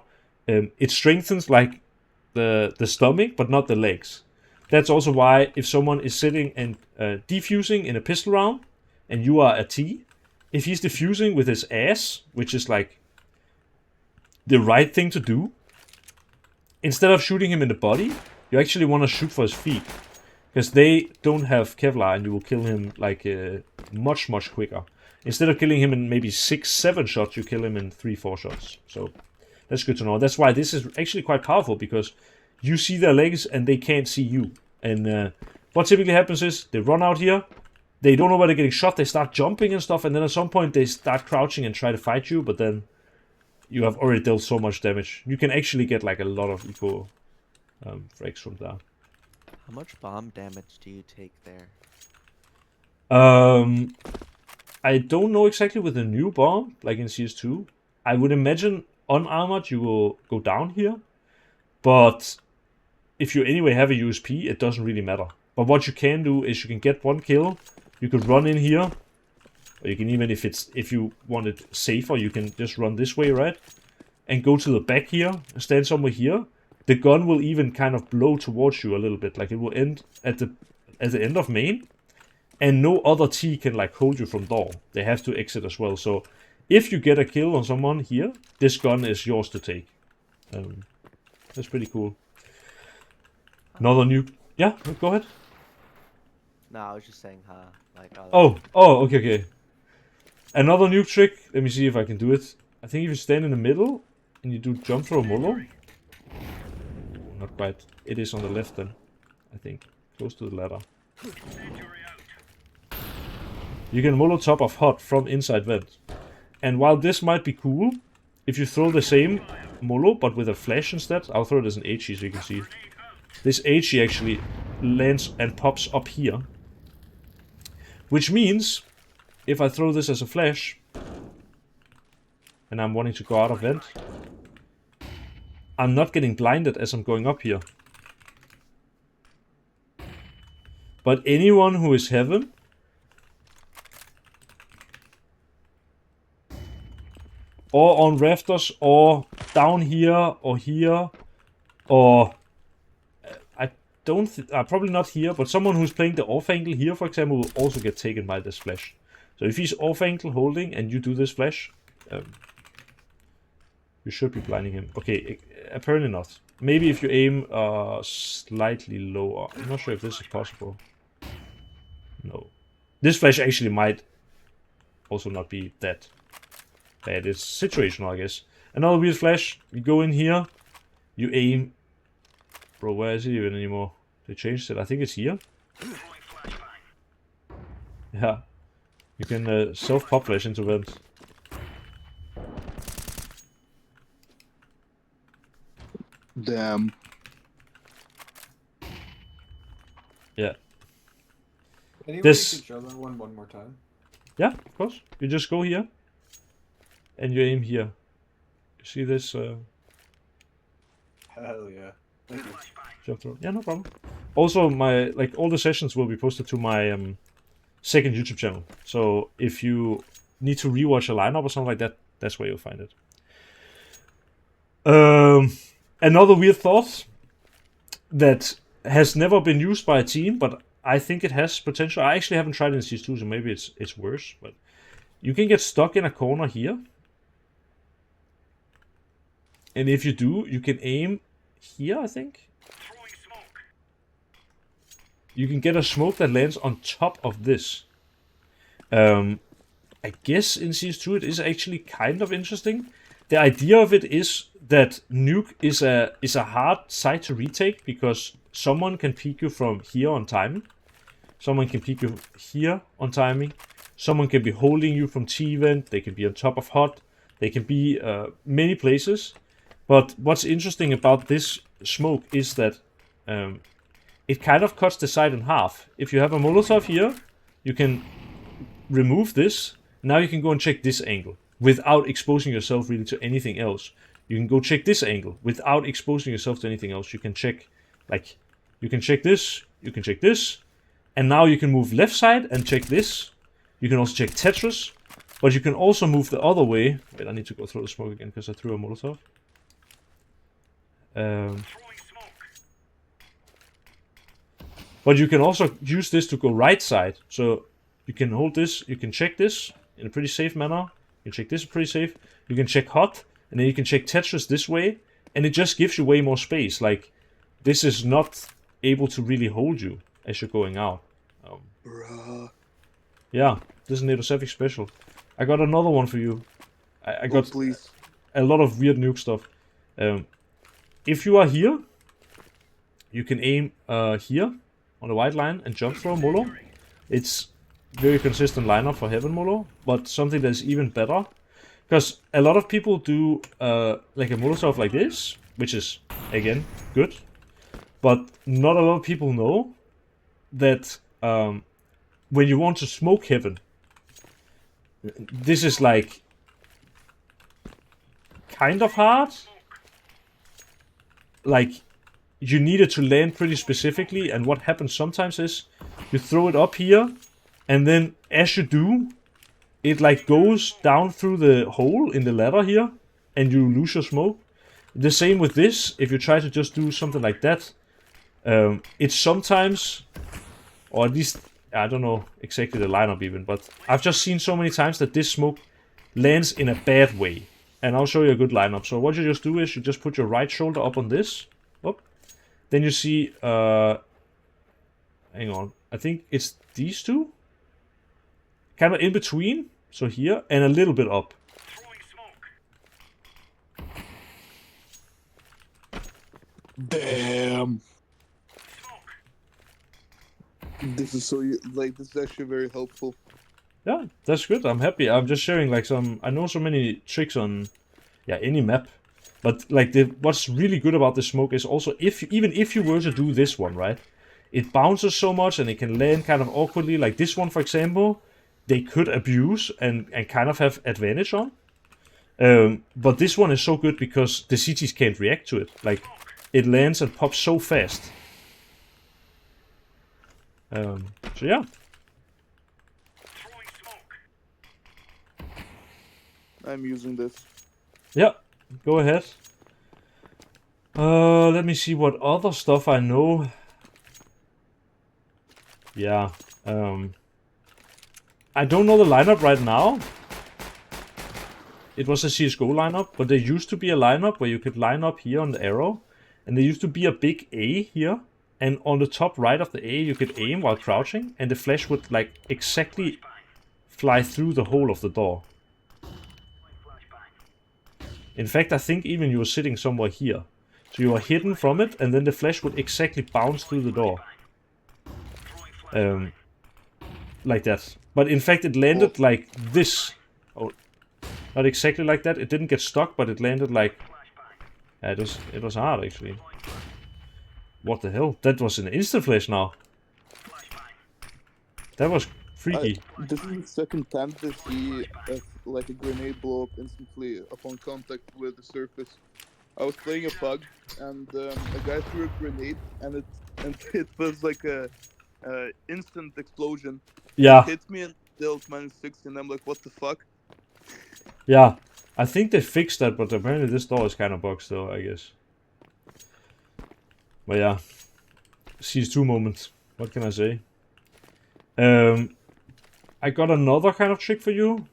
it strengthens like the stomach, but not the legs. That's also why if someone is sitting and defusing in a pistol round, and you are a T, if he's defusing with his ass, which is like the right thing to do, instead of shooting him in the body, you actually want to shoot for his feet. Because they don't have Kevlar, and you will kill him like much, much quicker. Instead of killing him in maybe 6-7 shots, you kill him in 3-4 shots. So that's good to know. That's why this is actually quite powerful, because you see their legs and they can't see you. And what typically happens is they run out here, they don't know where they're getting shot, they start jumping and stuff, and then at some point they start crouching and try to fight you, but then you have already dealt so much damage. You can actually get like a lot of eco frags from there. How much bomb damage do you take there? I don't know exactly with the new bomb, like in CS2. I would imagine unarmored you will go down here, but if you anyway have a USP, it doesn't really matter. But what you can do is you can get one kill, you could run in here, or you can even, if you want it safer, you can just run this way, right? And go to the back here, stand somewhere here. The gun will even kind of blow towards you a little bit, like it will end at the end of main, and no other T can like hold you from door. They have to exit as well. So if you get a kill on someone here, this gun is yours to take. That's pretty cool. Another new... Yeah, go ahead. No, I was just saying, Okay. Another nuke trick. Let me see if I can do it. I think if you stand in the middle and you do jump throw molo. Not quite. It is on the left then, I think. Close to the ladder. You can molotov off hot from inside vent. And while this might be cool, if you throw the same molo but with a flash instead, I'll throw it as an HE so you can see. This HE actually lands and pops up here. Which means, if I throw this as a flash, and I'm wanting to go out of vent, I'm not getting blinded as I'm going up here. But anyone who is heaven or on rafters, or down here, or I don't. Probably not here, but someone who's playing the off angle here, for example, will also get taken by this flash. So if he's off angle holding and you do this flash, you should be blinding him. Okay, apparently not. Maybe if you aim slightly lower. I'm not sure if this is possible. No. This flash actually might also not be that bad. It's situational, I guess. Another weird flash. You go in here. You aim. Bro, where is it even anymore? They changed it. I think it's here. Yeah. You can self-pop flash into vents. Damn. Yeah. Anyway, This- you could show that one more time. Yeah, of course. You just go here. And you aim here. You see this Hell yeah. Thank you. jump through? Yeah, no problem. Also, my all the sessions will be posted to my second YouTube channel. So if you need to rewatch a lineup or something like that, that's where you'll find it. Another weird thought that has never been used by a team, but I think it has potential. I actually haven't tried it in CS2, so maybe it's worse. But you can get stuck in a corner here, and if you do, you can aim here. I think you can get a smoke that lands on top of this. I guess in CS2 it is actually kind of interesting. The idea of it is that nuke is a hard site to retake because someone can peek you from here on timing. Someone can peek you here on timing. Someone can be holding you from T-vent. They can be on top of hot. They can be many places. But what's interesting about this smoke is that it kind of cuts the site in half. If you have a Molotov here, you can remove this. Now you can go and check this angle without exposing yourself really to anything else. You can go check this angle without exposing yourself to anything else. You can check, you can check this, you can check this, and now you can move left side and check this. You can also check Tetris, but you can also move the other way. Wait, I need to go through the smoke again because I threw a Molotov. But you can also use this to go right side. So you can hold this, you can check this in a pretty safe manner. You can check this pretty safe. You can check hot, and then you can check Tetris this way, and it just gives you way more space. Like, this is not able to really hold you as you're going out. Yeah, this is NATO Cephix special. I got another one for you. I got please. a lot of weird nuke stuff. If you are here, you can aim here on the white line and jump throw Molo. It's very consistent lineup for Heaven Molo, but something that's even better. Because a lot of people do like a Molotov like this, which is, again, good. But not a lot of people know that when you want to smoke Heaven, this is like kind of hard. Like, you need it to land pretty specifically, and what happens sometimes is you throw it up here, and then as you do, it like goes down through the hole in the ladder here, and you lose your smoke. The same with this. If you try to just do something like that, it's sometimes, or at least, I don't know exactly the lineup even, but I've just seen so many times that this smoke lands in a bad way. And I'll show you a good lineup. So what you just do is you just put your right shoulder up on this. Up. Then you see, hang on, I think it's these two. Kind of in between, so here, and a little bit up. Damn. This is this is actually very helpful. Yeah, that's good. I'm happy. I'm just sharing like I know so many tricks on, any map. But like what's really good about the smoke is also even if you were to do this one, right? It bounces so much and it can land kind of awkwardly. Like this one, for example, they could abuse and kind of have advantage on. But this one is so good because the CTs can't react to it. Like, it lands and pops so fast. So yeah. I'm using this. Yeah, go ahead. Let me see what other stuff I know. Yeah, I don't know the lineup right now. It was a CSGO lineup, but there used to be a lineup where you could line up here on the arrow, and there used to be a big A here, and on the top right of the A you could aim while crouching, and the flash would like exactly fly through the hole of the door. In fact, I think even you were sitting somewhere here. So you were hidden from it, and then the flash would exactly bounce through the door. Like that. But in fact, it landed like this. Oh, not exactly like that. It didn't get stuck, but it landed like... it was hard, actually. What the hell? That was an instant flash now. That was freaky. This is the second time that he like a grenade blow up instantly upon contact with the surface. I was playing a pug, and a guy threw a grenade, and it was like a instant explosion. Yeah. It hit me and dealt -60, and I'm like, what the fuck? Yeah. I think they fixed that, but apparently this door is kind of bugged still, I guess. But yeah. CS2 moment. What can I say? I got another kind of trick for you.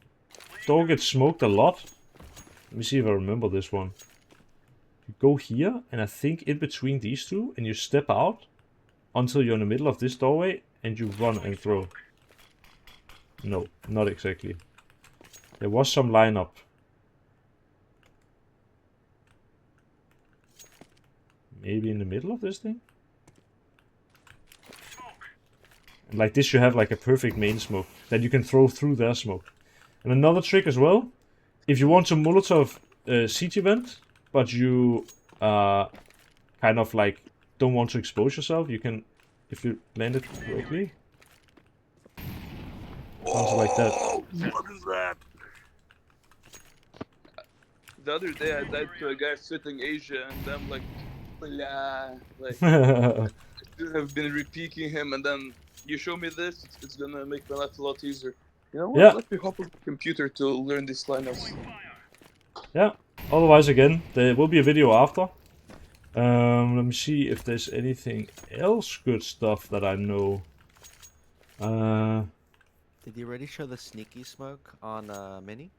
Door gets smoked a lot. Let me see if I remember this one. You go here, and I think in between these two, and you step out until you're in the middle of this doorway, and you run and throw. No, not exactly. There was some lineup. Maybe in the middle of this thing? And like this you have like a perfect main smoke that you can throw through their smoke. And another trick as well, if you want to Molotov CT vent, but you kind of like don't want to expose yourself, you can, if you land it correctly, something like that. What is that? The other day I died to a guy sitting Asia, and I'm like, blah, like I've been repeating him, and then you show me this, it's gonna make my life a lot easier. You know what? Yeah. Let me hop on the computer to learn these lineups. Yeah. Otherwise, again, there will be a video after. Let me see if there's anything else good stuff that I know. Did you already show the sneaky smoke on Mini?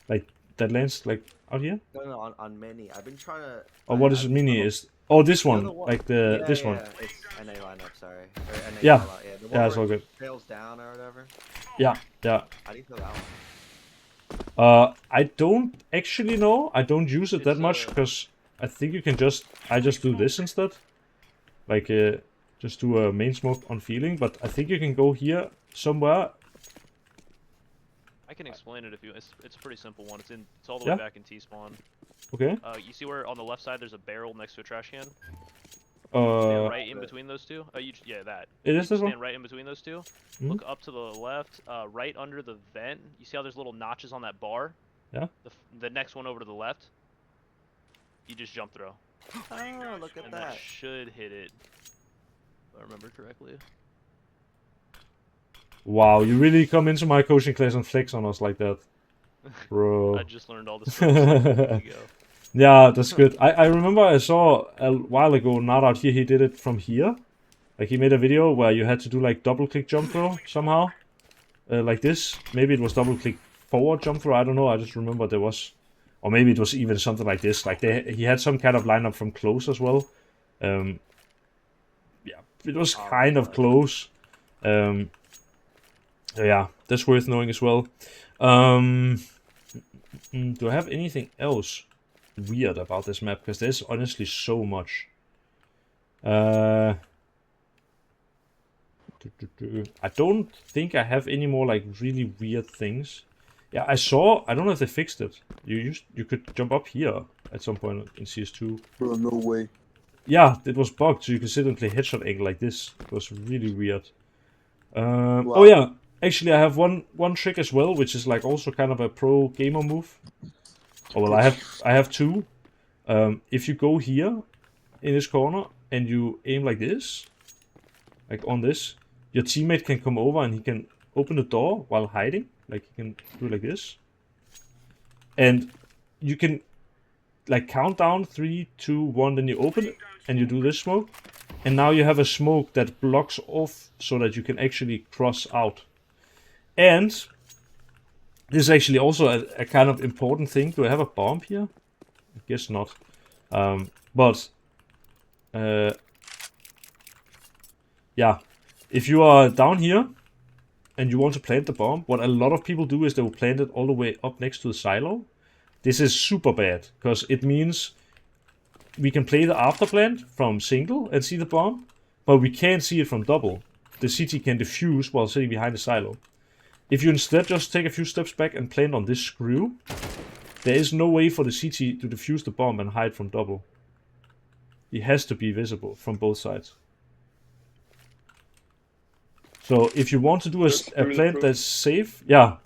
Like that lands like out here? No, on Mini. I've been trying to. Or what is it? Mini is? Oh, this one, like the this one. It's NA lineup, sorry. Or NA Yeah. callout, yeah. The one Yeah, it's where all it good. trails down or whatever. Yeah, yeah. How do you feel that one? I don't actually know. I don't use it that It's, much because I think you can just. I just do this instead. Like just do a main smoke on feeling, but I think you can go here somewhere. I can explain it if you. It's a pretty simple one. It's all the Yeah. way back in T-spawn. Okay. You see where on the left side there's a barrel next to a trash can? Stand right in that. between those two. Yeah, that. It is this Stand one. right in between those two. Mhm. Look up to the left, right under the vent. You see how there's little notches on that bar? Yeah. The next one over to the left. You just jump throw, Oh, look at and that. should hit it. If I remember correctly. Wow, you really come into my coaching class and flex on us like that, bro. I just learned all this stuff like a week ago. Yeah, that's good. I remember I saw a while ago, not out here, he did it from here. Like he made a video where you had to do like double click jump throw somehow. Like this. Maybe it was double click forward jump throw, I don't know. I just remember there was, or maybe it was even something like this. Like he had some kind of lineup from close as well. Yeah, it was kind of close. Yeah, that's worth knowing as well. Do I have anything else weird about this map? Because there's honestly so much. I don't think I have any more like really weird things. Yeah, I don't know if they fixed it. You could jump up here at some point in CS2. Bro, no way. Yeah, it was bugged, so you could sit and play headshot angle like this. It was really weird. Wow. Oh yeah, actually I have one trick as well, which is like also kind of a pro gamer move. Oh well, I have two. If you go here in this corner and you aim like this, like on this, your teammate can come over and he can open the door while hiding. Like he can do it like this. and you can like count down 3, 2, 1, then you open it and you do this smoke, and now you have a smoke that blocks off so that you can actually cross out. And this is actually also a kind of important thing. Do I have a bomb here? I guess not. But yeah, if you are down here and you want to plant the bomb, what a lot of people do is they will plant it all the way up next to the silo. This is super bad, because it means we can play the after plant from single and see the bomb, but we can't see it from double. The CT can defuse while sitting behind the silo. If you instead just take a few steps back and plant on this screw, there is no way for the CT to defuse the bomb and hide from double. It has to be visible from both sides. So if you want to do a plant that's safe, yeah.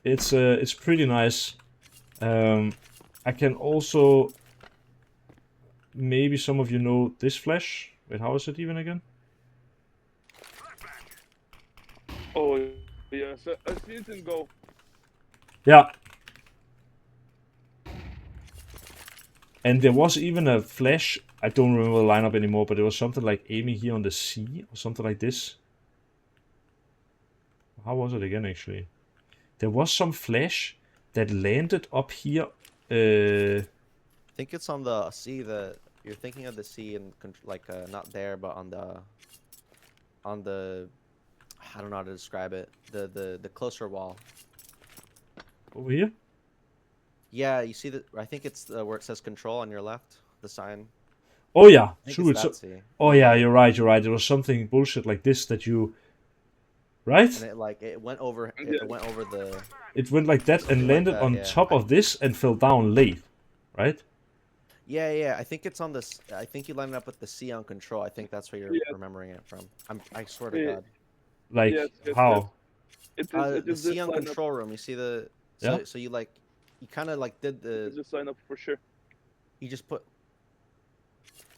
It's pretty nice. I can also, maybe some of you know this flash. Wait, how is it even again? Oh, yes, I've seen it in Go. Yeah. And there was even a flash, I don't remember the lineup anymore, but it was something like aiming here on the C or something like this. How was it again, actually? There was some flash that landed up here. I think it's on the C. You're thinking of the C and like not there, but on the I don't know how to describe it. The closer wall. Over here? Yeah, you see I think it's where it says control on your left, the sign. Oh yeah, I think true. it's It's that C. oh yeah, you're right. There was something bullshit like this that you, right? And it went over. It went over the. It went like that and It went landed that, on yeah. top of this and fell down late, right? Yeah. I think it's on this. I think you lined it up with the C on control. I think that's where you're remembering it from. I swear to God. Like Yes, how? It The is C this on lineup. control room. You see the. Yeah. So you like, you kind of like did the. Just sign up for sure. You just put.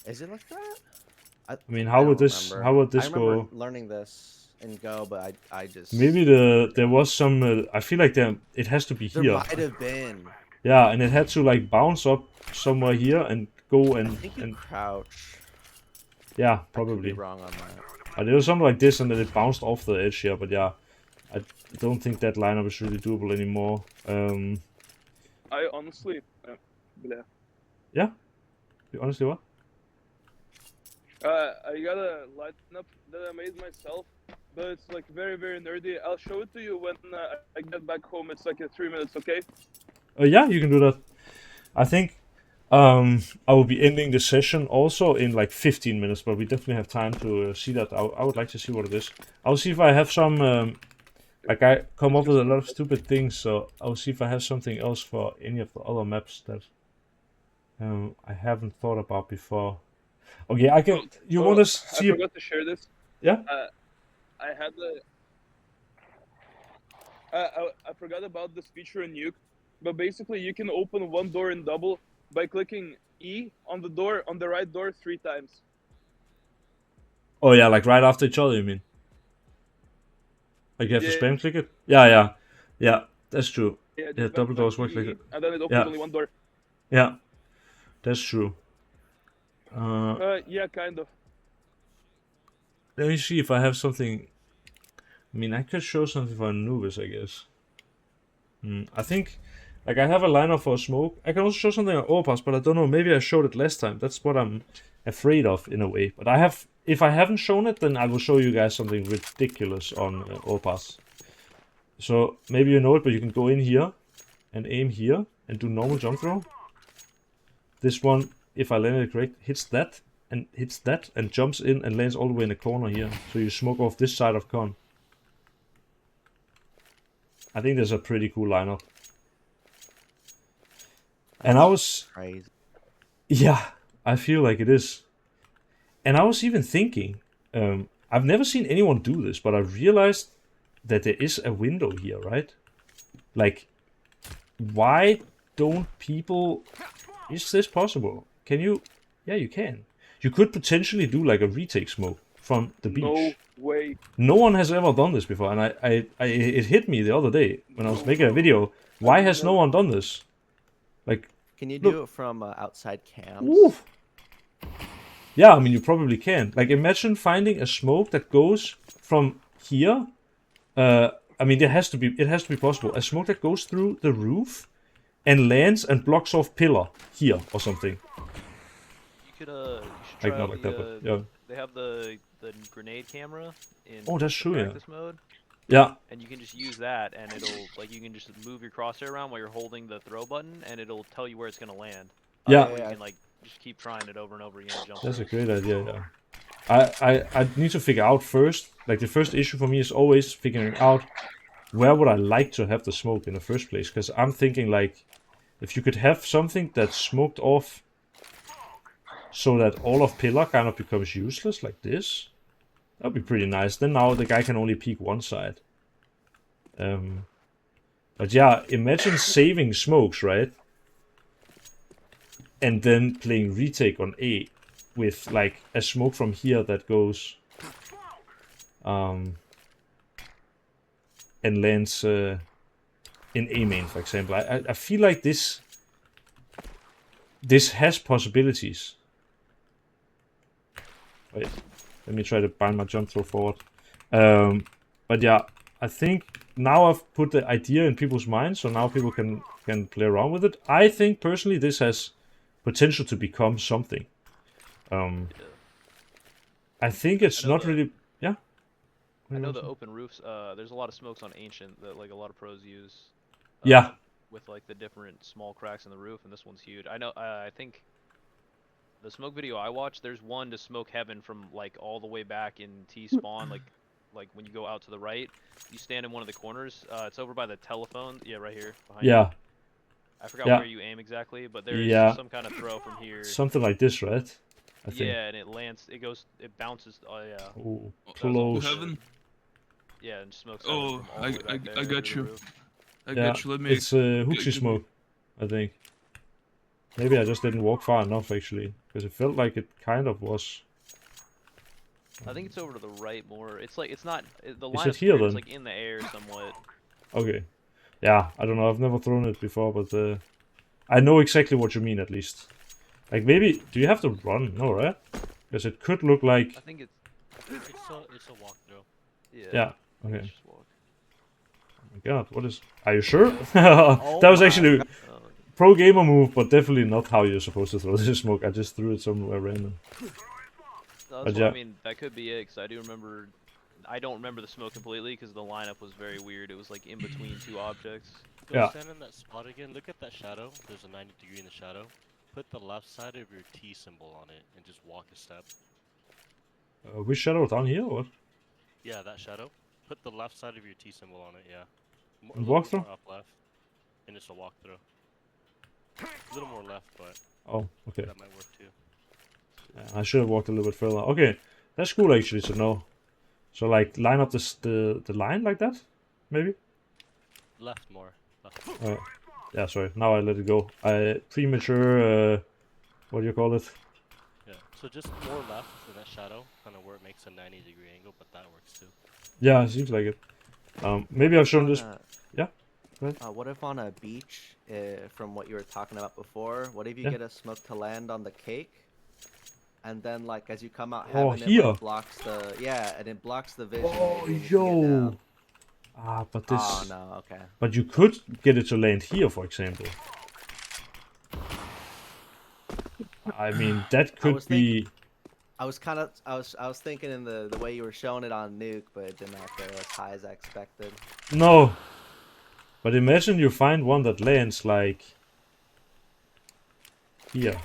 Is it like that? I mean, I how would don't this? remember. How would this I remember go? learning this in Go, but I just. Maybe there was some. I feel like it has to be There here. might have been. Yeah, and it had to like bounce up somewhere here and go I think you crouch. yeah, I could probably. be wrong on that. But it was something like this, and then it bounced off the edge here. But yeah, I don't think that lineup is really doable anymore. I honestly, bleh. Yeah. You honestly what? I got a lineup that I made myself, but it's like very, very nerdy. I'll show it to you when I get back home. It's like 3 minutes, okay? Yeah, you can do that. I think I will be ending the session also in like 15 minutes, but we definitely have time to see that. I would like to see what it is. I'll see if I have some. Like I come up with a lot of stupid things, so I'll see if I have something else for any of the other maps that I haven't thought about before. Okay, I can. You want to see? I forgot to share this. Yeah. I had the. I forgot about this feature in Nuke, but basically you can open one door in double by clicking E on the door on the right door 3 times. Oh yeah, like right after each other, you mean? Like you have to spam click it? Yeah, that's true. Yeah, double doors work like it. And then it opens only one door. Yeah, that's true. Yeah, kind of. Let me see if I have something. I mean, I could show something for Anubis, I guess. I think, like, I have a lineup for smoke. I can also show something on Overpass, but I don't know. Maybe I showed it last time. That's what I'm afraid of, in a way. But I have. If I haven't shown it, then I will show you guys something ridiculous on Overpass. So maybe you know it, but you can go in here and aim here and do normal jump throw. This one, if I land it correct, hits that and jumps in and lands all the way in the corner here. So you smoke off this side of con. I think there's a pretty cool lineup. And I was crazy. Yeah, I feel like it is. And I was even thinking, I've never seen anyone do this, but I realized that there is a window here, right? Like, why don't people... Is this possible? Can you... Yeah, you can. You could potentially do like a retake smoke from the beach. No way. No one has ever done this before, and it hit me the other day when I was making a video. Why has no one done this? Like, Can you look. do it from outside cams? Ooh. Yeah, I mean, you probably can. Like, imagine finding a smoke that goes from here. I mean, it has to be possible. A smoke that goes through the roof and lands and blocks off pillar here or something. You should Like, try not out like the, that, but yeah. They have the grenade camera in Oh, that's the true, yeah. practice mode. Yeah. And you can just use that, and it'll, like, you can just move your crosshair around while you're holding the throw button, and it'll tell you where it's gonna land. Yeah. Or you can, like, just keep trying it over and over again and jump. That's a great idea, yeah. I need to figure out first, like the first issue for me is always figuring out where would I like to have the smoke in the first place, because I'm thinking like, if you could have something that's smoked off so that all of pillar kind of becomes useless like this, that'd be pretty nice. Then now the guy can only peek one side. But yeah, imagine saving smokes, right? And then playing retake on A with like a smoke from here that goes and lands in A main, for example. I feel like this has possibilities. Wait, let me try to bind my jump throw forward. But yeah, I think now I've put the idea in people's minds, so now people can play around with it. I think personally this has potential to become something. I think it's not really. Yeah. I know the open roofs. There's a lot of smokes on Ancient that like a lot of pros use. Yeah. With like the different small cracks in the roof, and this one's huge. I know. I think the smoke video I watched, there's one to smoke heaven from like all the way back in T spawn, like when you go out to the right, you stand in one of the corners. It's over by the telephone. Yeah, right here. Behind you. I forgot where you aim exactly, but there's some kind of throw from here. Something like this, right? I think. Yeah, and it lands. It bounces. Oh yeah. Ooh, close. Heaven. Yeah, and smokes. Oh, I got you. I Yeah, got you. Let me. it's Hooksy smoke, I think. Maybe I just didn't walk far enough actually, because it felt like it kind of was. I think it's over to the right more. It's like it's not the Is line it here then? It's like in the air somewhat. Okay. Yeah, I don't know. I've never thrown it before, but I know exactly what you mean at least. Like maybe, do you have to run? No, right? Because it could look like. I think it's a walkthrough. Yeah. Okay. Just walk. Oh my god, what is? Are you sure? That was actually pro gamer move, but definitely not how you're supposed to throw this smoke. I just threw it somewhere random. No, that's I mean, that could be it, because I do remember. I don't remember the smoke completely because the lineup was very weird. It was like in between two objects. Go stand in that spot again. Look at that shadow. There's a 90 degree in the shadow. Put the left side of your T symbol on it and just walk a step. Which shadow, down here or what? Yeah, that shadow. Put the left side of your T symbol on it. Yeah. And walk through? Up left, and it's a walkthrough. A little more left, but. Oh, okay. That might work too. Yeah, I should have walked a little bit further. Okay, that's cool actually to know. So like line up the line like that, maybe. Left more. Left. Yeah, sorry. Now I let it go. Premature. What do you call it? Yeah. So just more left for that shadow, kind of where it makes a 90 degree angle, but that works too. Yeah, it seems like it. Maybe I've shown this. Yeah. What if on a beach, from what you were talking about before, what if you get a smoke to land on the cake? And then, like, as you come out, here. It like, blocks the and it blocks the vision. Oh, yo! But this. Oh no, okay. But you could get it to land here, for example. I mean, that could be. I was thinking in the way you were showing it on Nuke, but it did not go as high as I expected. No. But imagine you find one that lands like here.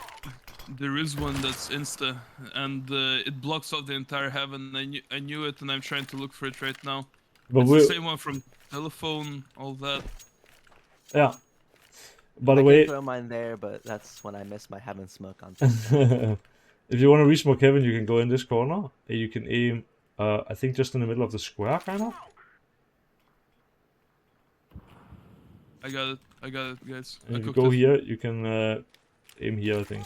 There is one that's insta, and it blocks off the entire heaven. I knew it, and I'm trying to look for it right now. But it's the same one from telephone, all that. Yeah. By the I way, can throw mine there, but that's when I miss my heaven smoke on. If you want to resmoke heaven, you can go in this corner. And you can aim, I think, just in the middle of the square, kind of. I got it, guys. And if you go here, you can aim here, I think.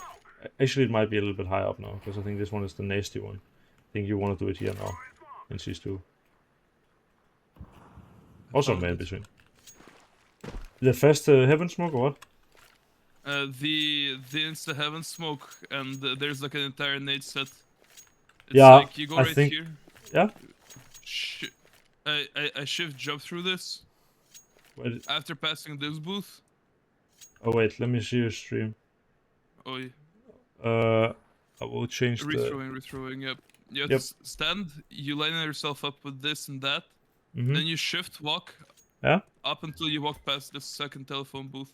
Actually, it might be a little bit higher up now, because I think this one is the nasty one. I think you want to do it here now in CS2. Also found man it. between. The fast heaven smoke or what? The insta heaven smoke, and there's like an entire nade set. It's Yeah, like you go I right think- here. Yeah. I shift jump through this Wait, after passing this booth. oh wait, let me see your stream. Oh, yeah. I will change the. Rethrowing. Yep. You have to stand. You line yourself up with this and that. Mhm. Then you shift walk. Yeah. Up until you walk past the second telephone booth,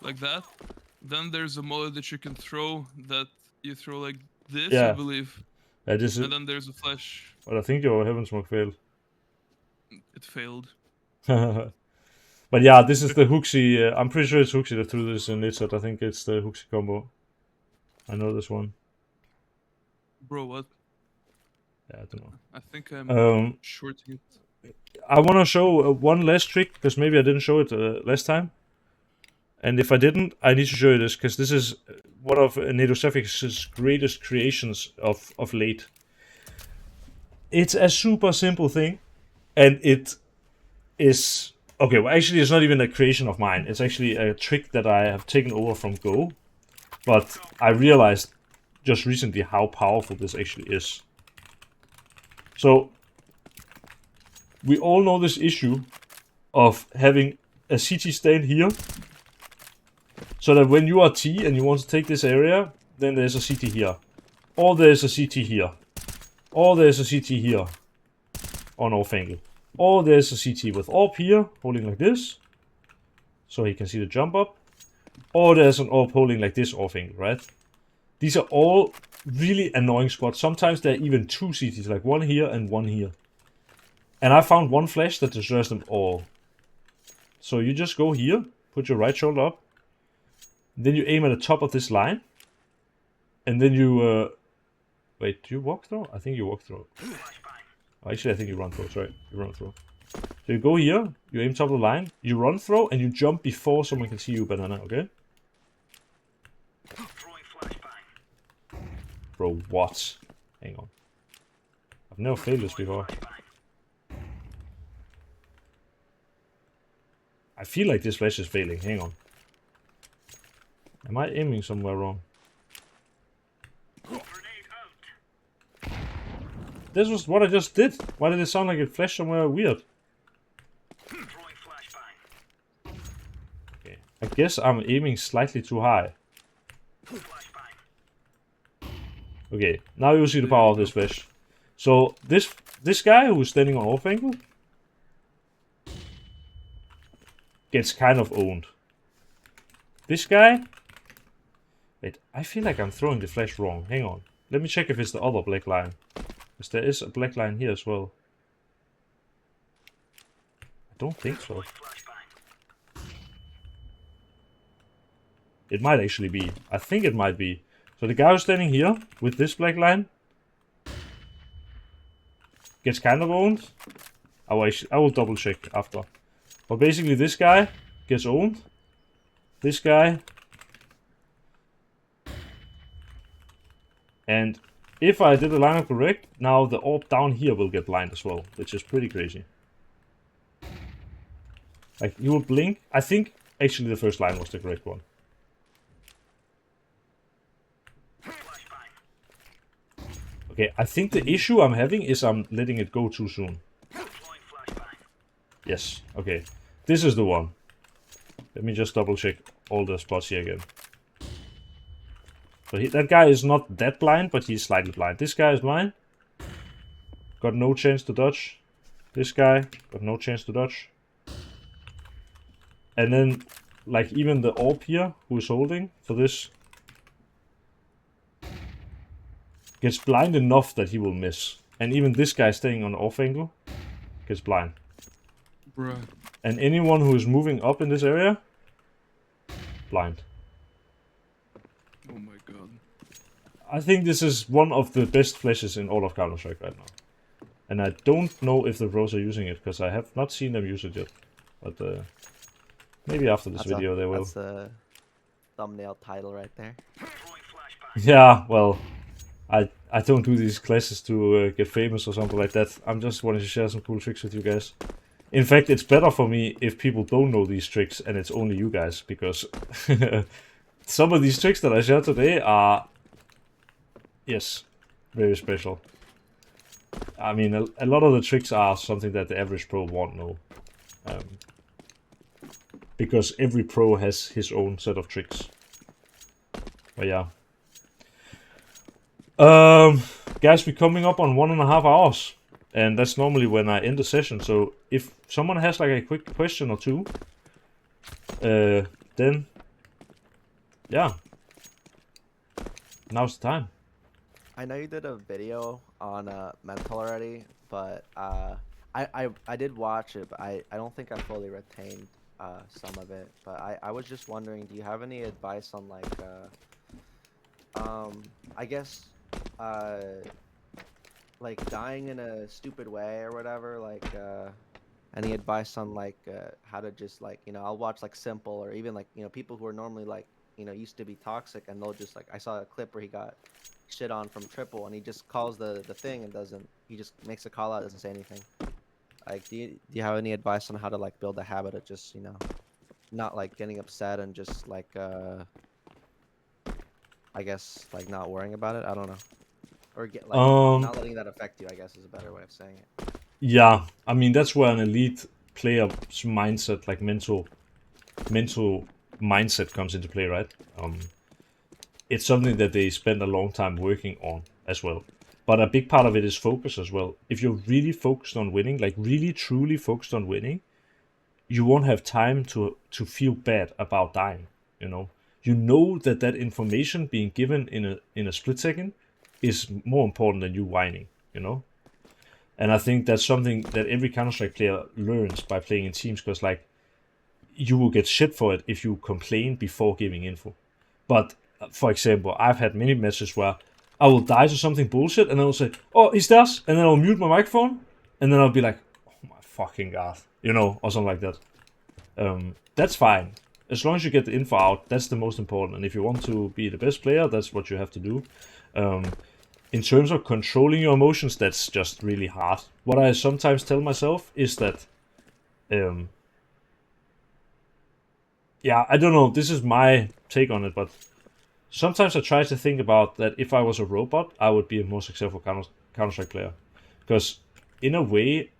like that. Then there's a molly that you can throw. That you throw like this, I Yeah. believe. Yeah, this is. And then there's a flash. But I think your heaven smoke failed. It failed. But yeah, this is the Hooksy. I'm pretty sure it's Hooksy that threw this in Litzert. I think it's the Hooksy combo. I know this one. Bro, what? Yeah, I don't know. I think I'm shorting it. I want to show one last trick because maybe I didn't show it last time. And if I didn't, I need to show you this because this is one of Nedosaphic's greatest creations of late. It's a super simple thing, and it is okay. Well, actually, it's not even a creation of mine. It's actually a trick that I have taken over from Go, but I realized just recently how powerful this actually is. So we all know this issue of having a CT stand here, so that when you are T and you want to take this area, then there's a CT here, or there's a CT here, or there's a CT here on off angle, or there's a CT with AWP here holding like this, so he can see the jump up, or there's an AWP holding like this off angle, right? These are all really annoying spots. Sometimes there are even two CTs, like one here and one here. And I found one flash that destroys them all. So you just go here, put your right shoulder up, then you aim at the top of this line, and then you wait, do you walk through? I think you walk through. Oh, actually, I think you run through. Sorry, you run through. So you go here, you aim top of the line, you run through, and you jump before someone can see you, banana. Okay? Bro, what? Hang on. I've never failed this before. I feel like this flash is failing. Hang on. Am I aiming somewhere wrong? This was what I just did. Why did it sound like it flashed somewhere weird? Okay. I guess I'm aiming slightly too high. Okay, now you see the power of this flash. So this guy who's standing on off angle gets kind of owned. This guy... Wait, I feel like I'm throwing the flash wrong. Hang on. Let me check if it's the other black line. Because there is a black line here as well. I don't think so. It might actually be. I think it might be. So the guy who's standing here with this black line gets kind of owned. I will double check after. But basically this guy gets owned. This guy. And if I did the lineup correct, now the AWP down here will get blind as well, which is pretty crazy. Like, he will blink. I think actually the first line was the correct one. Okay, I think the issue I'm having is I'm letting it go too soon. Yes, okay. This is the one. Let me just double check all the spots here again. So that guy is not that blind, but he's slightly blind. This guy is blind. Got no chance to dodge. This guy got no chance to dodge. And then, like, even the AWP here, who is holding for this, gets blind enough that he will miss. And even this guy staying on off angle gets blind. Bruh. And anyone who is moving up in this area, blind. Oh my god. I think this is one of the best flashes in all of Counter-Strike right now. And I don't know if the pros are using it, because I have not seen them use it yet. But maybe after this video they will. That's a thumbnail title right there. Yeah, well, I I don't do these classes to get famous or something like that. I'm just wanting to share some cool tricks with you guys. In fact, it's better for me if people don't know these tricks and it's only you guys, because some of these tricks that I share today are, yes, very special. I mean, a lot of the tricks are something that the average pro won't know. Because every pro has his own set of tricks. But yeah. Guys, we're coming up on 1.5 hours. And that's normally when I end the session. So if someone has like a quick question or two, then yeah, now's the time. I know you did a video on mental already, but I did watch it, but I don't think I fully retained some of it. But I was just wondering, do you have any advice on like I guess like dying in a stupid way or whatever, like any advice on like how to just like, you know, I'll watch like Simple or even like, you know, people who are normally like, you know, used to be toxic, and they'll just like, I saw a clip where he got shit on from Triple and he just calls the thing and doesn't, he just makes a call out, doesn't say anything. Like do you have any advice on how to like build a habit of just, you know, not like getting upset and just like I guess like not worrying about it? I don't know. Or get like not letting that affect you, I guess is a better way of saying it. Yeah, I mean that's where an elite player's mindset, like mental mindset, comes into play, right? It's something that they spend a long time working on as well. But a big part of it is focus as well. If you're really focused on winning, like really truly focused on winning, you won't have time to feel bad about dying. You know that information being given in a split second is more important than you whining, And I think that's something that every Counter-Strike player learns by playing in teams, because like you will get shit for it if you complain before giving info. But for example, I've had many matches where I will die to something bullshit and then I'll say, "Oh, he's theirs," and then I'll mute my microphone and then I'll be like, "Oh my fucking god," or something like that. That's fine. As long as you get the info out, that's the most important. And if you want to be the best player, that's what you have to do. In terms of controlling your emotions, that's just really hard. What I sometimes tell myself is that, yeah, I don't know, this is my take on it, but sometimes I try to think about that if I was a robot, I would be a more successful Counter-Strike player. Because in a way,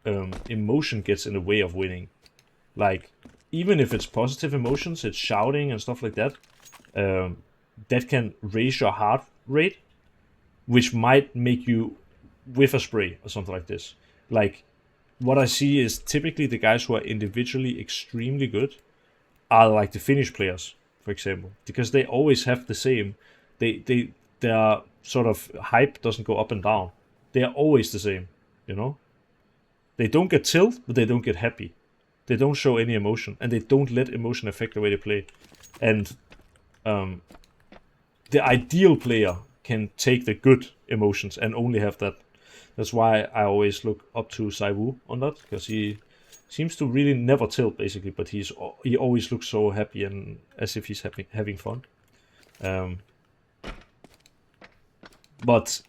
emotion gets in the way of winning. Like, even if it's positive emotions, it's shouting and stuff like that, that can raise your heart rate, which might make you whiff a spray or something like this. Like, what I see is typically the guys who are individually extremely good are like the Finnish players, for example, because they always have the same. Their sort of hype doesn't go up and down. They are always the same, They don't get tilt, but they don't get happy. They don't show any emotion, and they don't let emotion affect the way they play. And the ideal player can take the good emotions and only have that. That's why I always look up to Saiwu on that, because he seems to really never tilt, basically, but he always looks so happy and as if he's having fun. But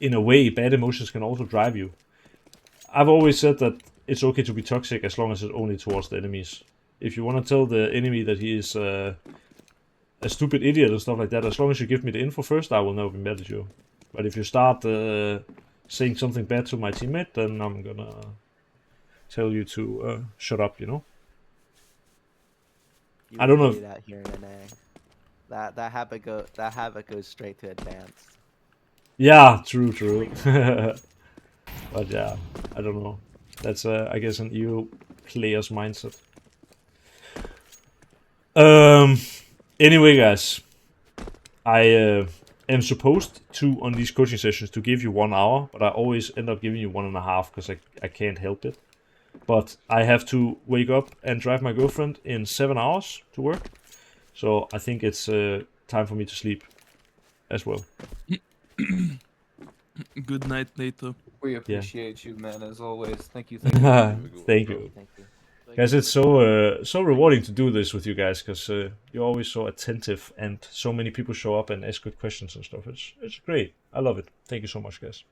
in a way, bad emotions can also drive you. I've always said that it's okay to be toxic as long as it's only towards the enemies. If you want to tell the enemy that he is a stupid idiot and stuff like that, as long as you give me the info first, I will never be mad at you. But if you start saying something bad to my teammate, then I'm gonna tell you to shut up, You I don't know. do that here in NA. That habit goes straight to advanced. Yeah, true. But yeah, I don't know. That's I guess an EU player's mindset. Anyway, guys, I am supposed to, on these coaching sessions, to give you 1 hour, but I always end up giving you 1.5 because I can't help it. But I have to wake up and drive my girlfriend in 7 hours to work, so I think it's time for me to sleep as well. Good night, Nato. We appreciate you, man, as always. Thank you. Thank you. Thank you. Guys, it's so rewarding to do this with you guys because you're always so attentive and so many people show up and ask good questions and stuff. It's great. I love it. Thank you so much, guys.